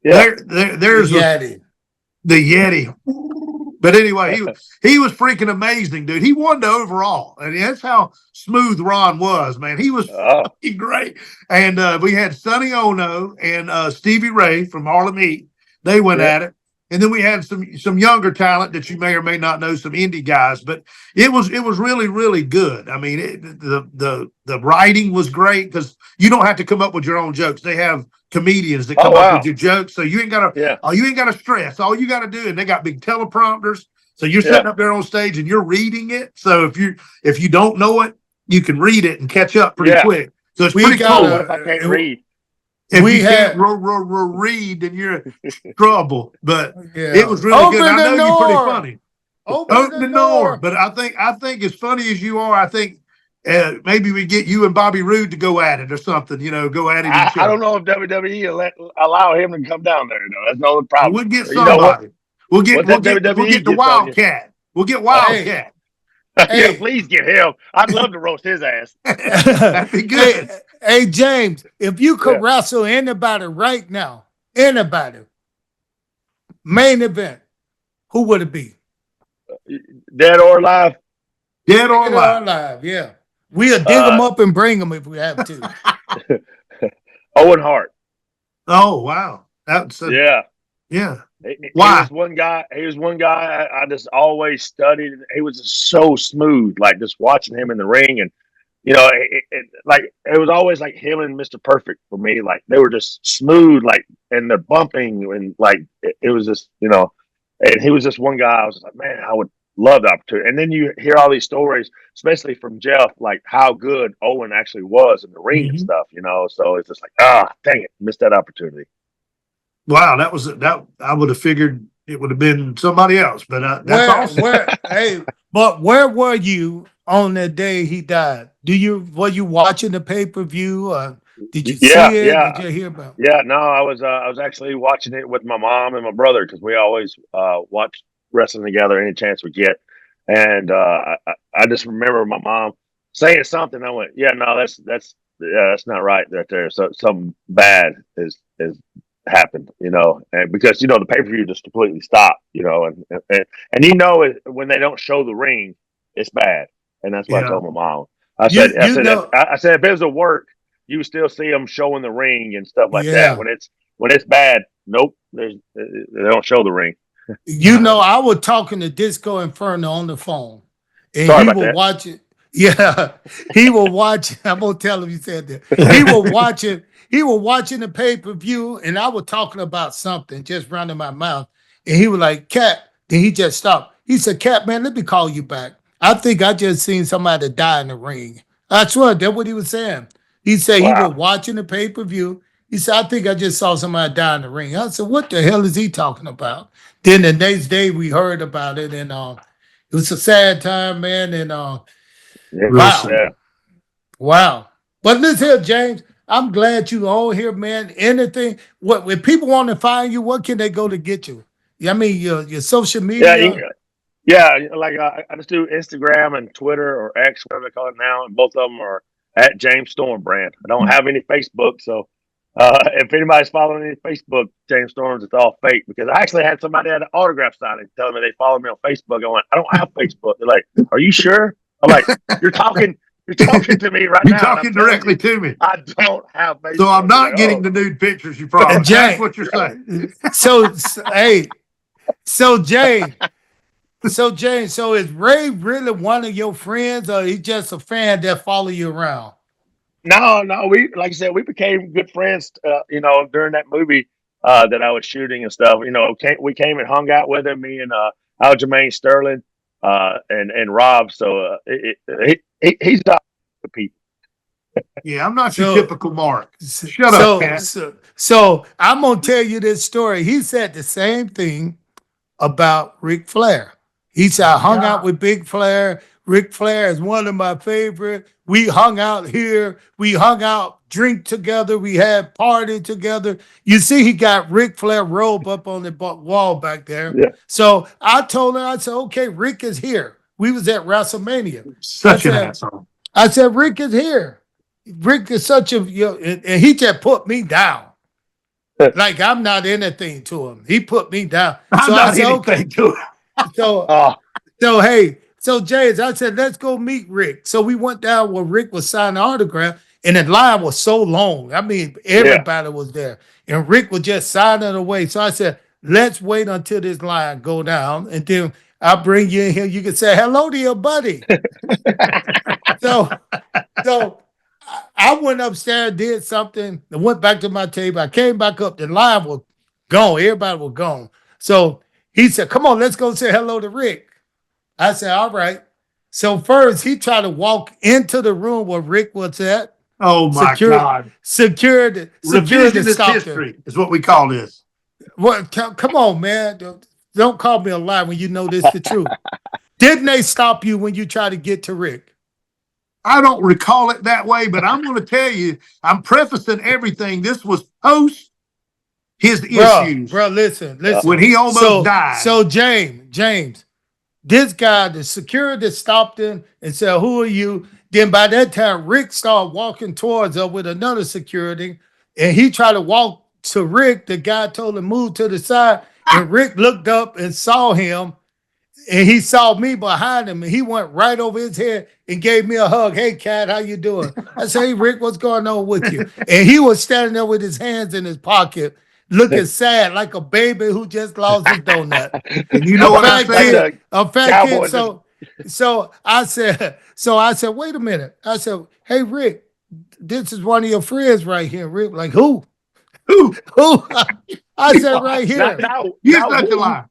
Speaker 2: Yeah.
Speaker 1: There's the Yeti. But anyway, he was freaking amazing, dude. He won the overall. And that's how smooth Ron was, man. He was fucking great. And we had Sonny Ono and Stevie Ray from Harlem Heat. They went at it. And then we had some younger talent that you may or may not know, some indie guys, but it was really, really good. I mean, the writing was great because you don't have to come up with your own jokes. They have comedians that come up with your jokes, so you ain't gotta stress. All you gotta do, and they got big teleprompters, so you're sitting up there on stage and you're reading it. So if you don't know it, you can read it and catch up pretty quick. So it's pretty cool.
Speaker 3: If I can't read.
Speaker 1: If you can't read, then you're in trouble. But it was really good. I know you're pretty funny. Open the door. But I think as funny as you are, I think maybe we get you and Bobby Roode to go at it or something. You know, go at it.
Speaker 3: I don't know if WWE will allow him to come down there. No, that's no problem.
Speaker 1: We'll get somebody. We'll get the Wildcat. We'll get Wildcat.
Speaker 3: Yeah, please get him. I'd love to roast his ass.
Speaker 1: That'd be good.
Speaker 2: Hey, James, if you could wrestle anybody right now, main event, who would it be?
Speaker 3: Dead or alive?
Speaker 1: Dead or alive,
Speaker 2: yeah. We'll dig them up and bring them if we have to.
Speaker 3: Owen Hart.
Speaker 1: Oh, wow. Yeah.
Speaker 3: Why? He was one guy I just always studied. He was just so smooth, like just watching him in the ring. And, you know, it was always like him and Mr. Perfect for me. Like they were just smooth, like, and they're bumping and like, it was just, you know, and he was just one guy. I was like, man, I would love the opportunity. And then you hear all these stories, especially from Jeff, like how good Owen actually was in the ring and stuff, you know? So it's just like, dang it, missed that opportunity.
Speaker 1: Wow, that I would have figured it would have been somebody else, but that's awesome.
Speaker 2: But where were you on the day he died? Were you watching the pay-per-view? Did you see it?
Speaker 3: Yeah.
Speaker 2: Did you hear about it?
Speaker 3: Yeah, no, I was actually watching it with my mom and my brother because we always watch wrestling together any chance we get. And I just remember my mom saying something. I went, yeah, no, that's not right there. So something bad is happened, you know, and because, you know, the pay-per-view just completely stopped, you know, and you know, when they don't show the ring, it's bad. And that's what I told my mom. I said, if it was a work, you still see them showing the ring and stuff like that. When it's bad, nope, they don't show the ring.
Speaker 2: You know, I was talking to Disco Inferno on the phone, and
Speaker 3: Sorry
Speaker 2: he was watching. Yeah, he was watching. I'm gonna tell him you said that. He was watching. He was watching the pay-per-view, and I was talking about something just running my mouth, and he was like, "Cat." Then he just stopped. He said, "Cat, man, let me call you back. I think I just seen somebody die in the ring." I swear, that's what he was saying. He said he was watching the pay-per-view. He said, I think I just saw somebody die in the ring. I said, what the hell is he talking about? Then the next day we heard about it, and it was a sad time, man. And wow.
Speaker 3: Yeah.
Speaker 2: Wow. But listen here, James, I'm glad you all here, man. Anything, what when people want to find you, what can they go to get you? I mean, your social media.
Speaker 3: Yeah, like I just do Instagram and Twitter or X, whatever they call it now, and both of them are at James Storm brand. I don't have any Facebook, so if anybody's following any Facebook James Storms, it's all fake because I actually had somebody at an autograph signing telling me they follow me on Facebook. I went, I don't have Facebook. They're like, are you sure? I'm like, you're talking to me right now.
Speaker 1: You're talking directly to me.
Speaker 3: I don't have Facebook.
Speaker 1: So I'm not getting the nude pictures you promised. That's what you're saying.
Speaker 2: So James, so is Ray really one of your friends, or he just a fan that follow you around?
Speaker 3: No. We, like I said, we became good friends. During that movie that I was shooting and stuff. We came and hung out with him. Me and Aljamain Sterling and Rob. So he's not the people.
Speaker 1: Yeah, I'm not your typical Mark. Shut up, Cat.
Speaker 2: So I'm gonna tell you this story. He said the same thing about Ric Flair. He said, I hung out with Big Flair. Ric Flair is one of my favorite. We hung out here. We hung out, drink together. We had party together. You see, he got Ric Flair robe up on the wall back there.
Speaker 3: Yeah.
Speaker 2: So I told her, I said, okay, Rick is here. We was at WrestleMania.
Speaker 1: Such an asshole.
Speaker 2: I said, Rick is here. Rick is such a, and he just put me down. Like I'm not anything to him. He put me down.
Speaker 1: I'm not anything to him.
Speaker 2: So James, I said, let's go meet Rick. So we went down where Rick was signing the autograph, and the line was so long. I mean, everybody was there. And Rick was just signing away. So I said, let's wait until this line go down, and then I'll bring you in here. You can say hello to your buddy. So I went upstairs, did something, and went back to my table. I came back up. The line was gone. Everybody was gone. So he said, come on, let's go say hello to Rick. I said, all right. So first, he tried to walk into the room where Rick was at.
Speaker 1: Oh, my God.
Speaker 2: Security
Speaker 1: history is what we call this.
Speaker 2: Well, come on, man. Don't call me a lie when you know this is the truth. Didn't they stop you when you tried to get to Rick?
Speaker 1: I don't recall it that way, but I'm going to tell you, I'm prefacing everything. This was post his issues.
Speaker 2: Bro, listen.
Speaker 1: When he almost died.
Speaker 2: So, James, this guy, the security stopped him and said, who are you? Then by that time, Rick started walking towards her with another security, and he tried to walk to Rick. The guy told him move to the side, and Rick looked up and saw him, and he saw me behind him, and he went right over his head and gave me a hug. Hey, Cat, how you doing? I said, hey, Rick, what's going on with you? And he was standing there with his hands in his pocket, looking sad, like a baby who just lost his donut.
Speaker 1: And you know what I said?
Speaker 2: A fat kid. So I said, wait a minute. I said, hey, Rick, this is one of your friends right here. Rick, like, who? I said, right here.
Speaker 1: You're such a lie.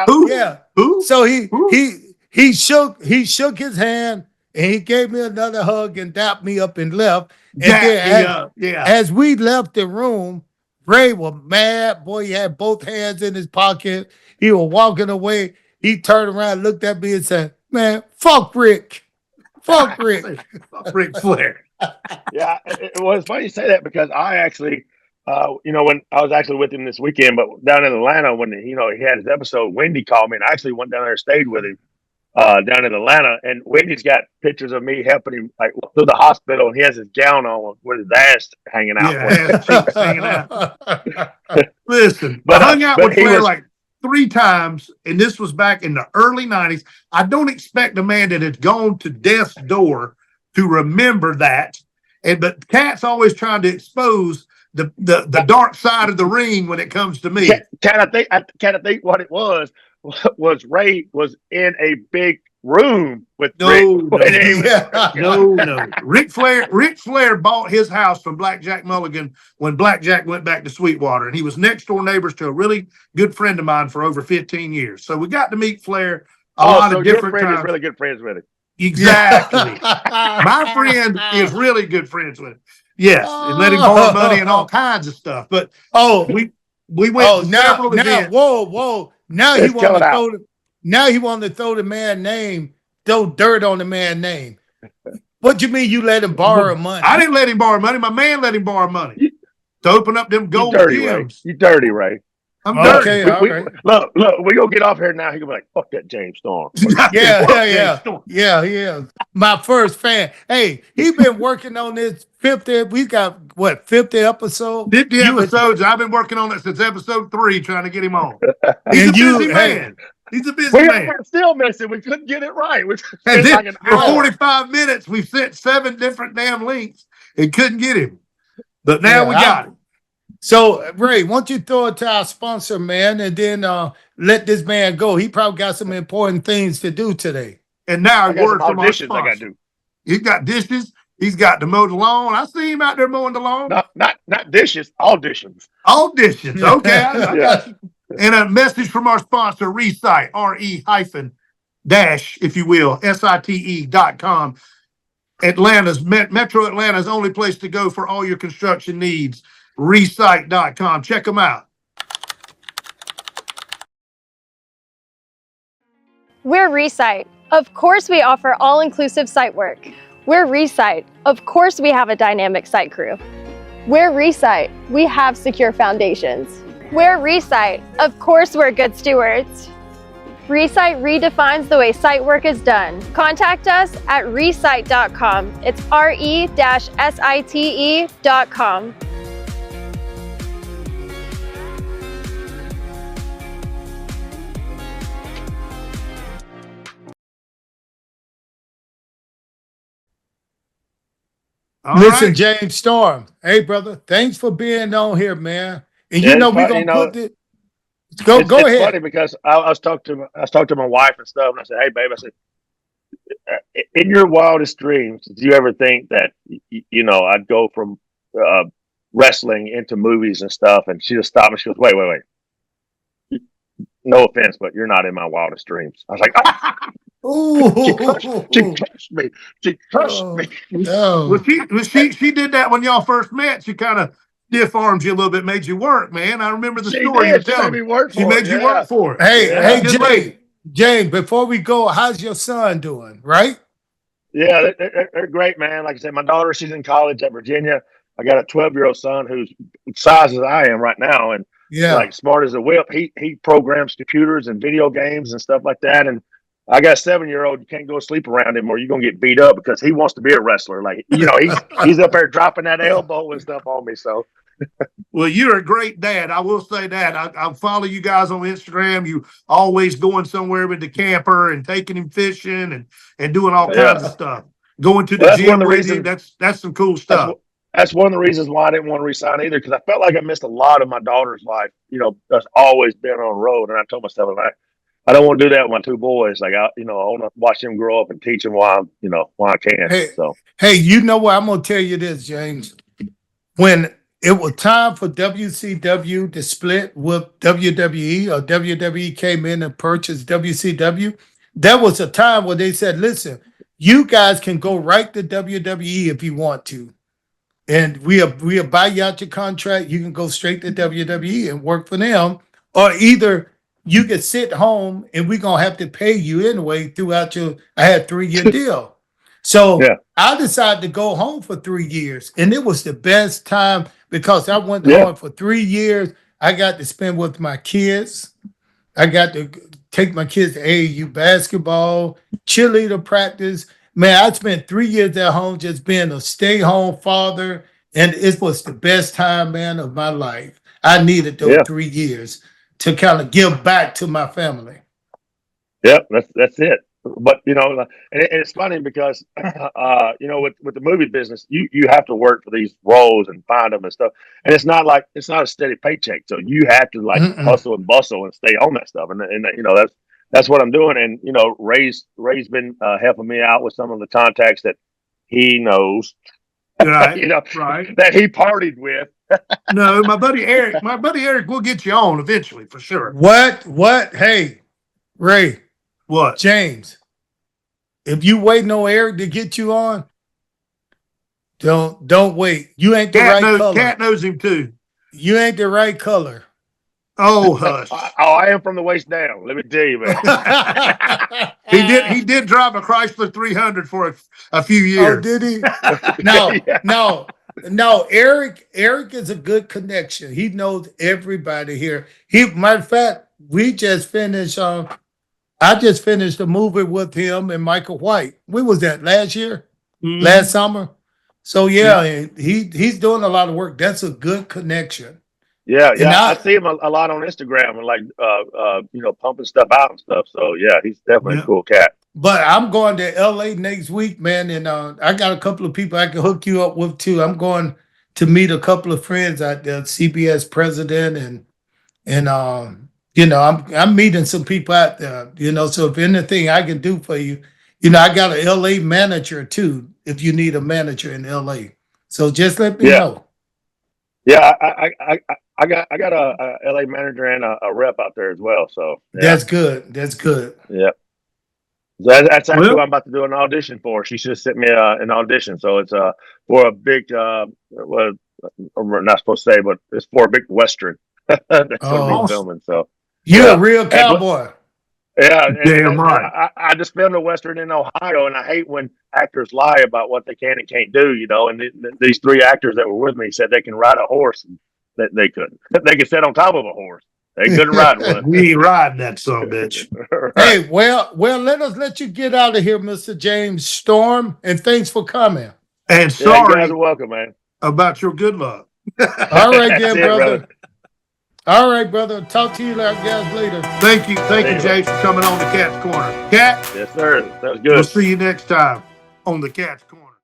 Speaker 2: Who? Yeah.
Speaker 1: Who?
Speaker 2: So he shook his hand, and he gave me another hug and dapped me up and left. And as we left the room, Ray was mad. Boy, he had both hands in his pocket. He was walking away. He turned around, looked at me and said, man, fuck Rick. Fuck Rick.
Speaker 1: Fuck Ric Flair.
Speaker 3: Yeah, it's funny you say that because I actually, when I was actually with him this weekend, but down in Atlanta when, he had his episode, Wendy called me and I actually went down there and stayed with him down in Atlanta. And Wendy's got pictures of me helping him like through the hospital, and he has his gown on with his ass hanging out.
Speaker 1: Yeah, cheeks hanging out. Listen, I hung out with Flair like 3 times, and this was back in the early 90s. I don't expect a man that has gone to death's door to remember that. But Cat's always trying to expose the dark side of the ring when it comes to me.
Speaker 3: Cat, I think what it was Ray was in a big room with Rick.
Speaker 1: No. Ric Flair bought his house from Blackjack Mulligan when Blackjack went back to Sweetwater, and he was next door neighbors to a really good friend of mine for over 15 years. So we got to meet Flair a lot of different times.
Speaker 3: Is really good friends with him.
Speaker 1: Exactly. My friend is really good friends with him. Yes, and let him borrow money and all kinds of stuff. But we went to several events.
Speaker 2: Whoa. Now he want to throw the man name, throw dirt on the man name. What do you mean you let him borrow money?
Speaker 1: I didn't let him borrow money. My man let him borrow money to open up them gold gyms.
Speaker 3: You dirty, Ray.
Speaker 1: I'm dirty.
Speaker 3: Okay, all right. Look, we gonna get off here now. He gonna be like, "Fuck that James Storm."
Speaker 2: Yeah. My first fan. Hey, he been working on this 50. We got what 50 episodes?
Speaker 1: 50 episodes. I've been working on it since episode 3, trying to get him on. He's a busy man. He's a busy man.
Speaker 3: We're still missing. We couldn't get it right.
Speaker 1: For 45 minutes, we've sent 7 different damn links and couldn't get him. But now we got him.
Speaker 2: So, Ray, why don't you throw it to our sponsor, man, and then let this man go. He probably got some important things to do today.
Speaker 1: And now, word from our sponsor. I got to do. He's got dishes. He's got to mow the lawn. I see him out there mowing the lawn.
Speaker 3: Not dishes, all dishes.
Speaker 1: All dishes. Okay. I got you. And a message from our sponsor, Recite, RE-dash, if you will, SITE.com. Metro Atlanta's only place to go for all your construction needs. Recite.com. Check them out.
Speaker 4: We're Recite. Of course we offer all-inclusive site work. We're Recite. Of course we have a dynamic site crew. We're Recite. We have secure foundations. We're Recite. Of course we're good stewards. Recite redefines the way site work is done. Contact us at recite.com. It's RE-SITE.com.
Speaker 2: Listen, James Storm. Hey, brother, thanks for being on here, man. And we're gonna put it. Go ahead.
Speaker 3: It's funny because I was talking to my wife and stuff, and I said, "Hey, babe," I said, "In your wildest dreams, did you ever think that I'd go from wrestling into movies and stuff?" And she just stopped me. She goes, "Wait. No offense, but you're not in my wildest dreams." I was like, She crushed me. She crushed me.
Speaker 2: No.
Speaker 1: Well, she did that when y'all first met. She kind of stiff armed you a little bit, made you work, man. I remember the story you're telling me. She made you work for it.
Speaker 2: Hey, James, before we go, how's your son doing? Right?
Speaker 3: Yeah, they're great, man. Like I said, my daughter, she's in college at Virginia. I got a 12-year-old son who's size as I am right now, and like smart as a whip. He programs computers and video games and stuff like that. And I got a 7-year-old. You can't go sleep around him or you're gonna get beat up because he wants to be a wrestler. Like he's up there dropping that elbow and stuff on me. So,
Speaker 1: well, you're a great dad. I will say that. I follow you guys on Instagram. You always going somewhere with the camper and taking him fishing and doing all kinds of stuff. Going to the gym with him. That's some cool stuff.
Speaker 3: That's one of the reasons why I didn't want to resign either, because I felt like I missed a lot of my daughter's life. That's always been on the road, and I told myself, I don't want to do that with my 2 boys. Like I want to watch them grow up and teach them why I can.
Speaker 2: Hey, you know what? I'm gonna tell you this, James. When it was time for WCW to split with WWE, or WWE came in and purchased WCW, there was a time where they said, "Listen, you guys can go right to WWE if you want to, and we'll buy you out your contract. You can go straight to WWE and work for them, or either." You could sit home and we're going to have to pay you anyway throughout I had 3-year deal. So I decided to go home for 3 years, and it was the best time because I went home for 3 years. I got to spend with my kids. I got to take my kids to AAU basketball, cheerleader practice. Man, I spent 3 years at home just being a stay-home father, and it was the best time, man, of my life. I needed those 3 years to kind of give back to my family.
Speaker 3: Yep, that's it. But and it's funny because with the movie business, you have to work for these roles and find them and stuff, and it's not a steady paycheck. So you have to hustle and bustle and stay on that stuff, and that's what I'm doing. And Ray's been helping me out with some of the contacts that he knows,
Speaker 1: right?
Speaker 3: That he partied with.
Speaker 1: No, my buddy Eric will get you on eventually for sure.
Speaker 2: What? Hey, Ray.
Speaker 1: What?
Speaker 2: James, if you waiting on Eric to get you on, Don't wait. You ain't the right color.
Speaker 1: Cat knows him too.
Speaker 2: You ain't the right color.
Speaker 1: Oh, hush.
Speaker 3: I am from the waist down. Let me tell you, man.
Speaker 1: He did drive a Chrysler 300 for a few years.
Speaker 2: Oh, did he? No,
Speaker 3: Yeah.
Speaker 2: no. Eric is a good connection. He knows everybody here. Matter of fact, we just finished. I just finished a movie with him and Michael White. When was that? Last year?
Speaker 1: Mhm.
Speaker 2: Last summer? So yeah, he's doing a lot of work. That's a good connection.
Speaker 3: Yeah,
Speaker 2: And
Speaker 3: yeah. I see him a lot on Instagram and like pumping stuff out and stuff. So yeah, he's definitely a cool cat.
Speaker 2: But I'm going to LA next week, man, and I got a couple of people I can hook you up with too. I'm going to meet a couple of friends out there, CBS president, and I'm meeting some people out there, so if anything I can do for you, I got an LA manager too, if you need a manager in LA. So just let me know.
Speaker 3: Yeah, I got a LA manager and a rep out there as well. So yeah.
Speaker 2: That's good. That's good.
Speaker 3: Yeah. So that's actually what I'm about to do an audition for. She just sent me an audition. So it's for a big well, we're not supposed to say, but it's for a big Western that's going to be filming. So
Speaker 2: you're a real cowboy.
Speaker 3: Damn right. I just filmed a Western in Ohio, and I hate when actors lie about what they can and can't do, and these three actors that were with me said they can ride a horse, and they couldn't. They could sit on top of a horse. They couldn't ride one.
Speaker 1: We ain't riding that son of a bitch.
Speaker 3: Right.
Speaker 2: Hey, well, let you get out of here, Mr. James Storm, and thanks for coming.
Speaker 1: And
Speaker 3: you
Speaker 1: sorry
Speaker 3: guys are welcome, man.
Speaker 1: about your good luck.
Speaker 2: All right, then,
Speaker 3: That's it,
Speaker 2: brother. All right, brother. Talk to you guys later.
Speaker 1: Thank you, James, for coming on the Cat's Corner. Cat,
Speaker 3: Yes, sir. That was good.
Speaker 1: we'll see you next time on the Cat's Corner.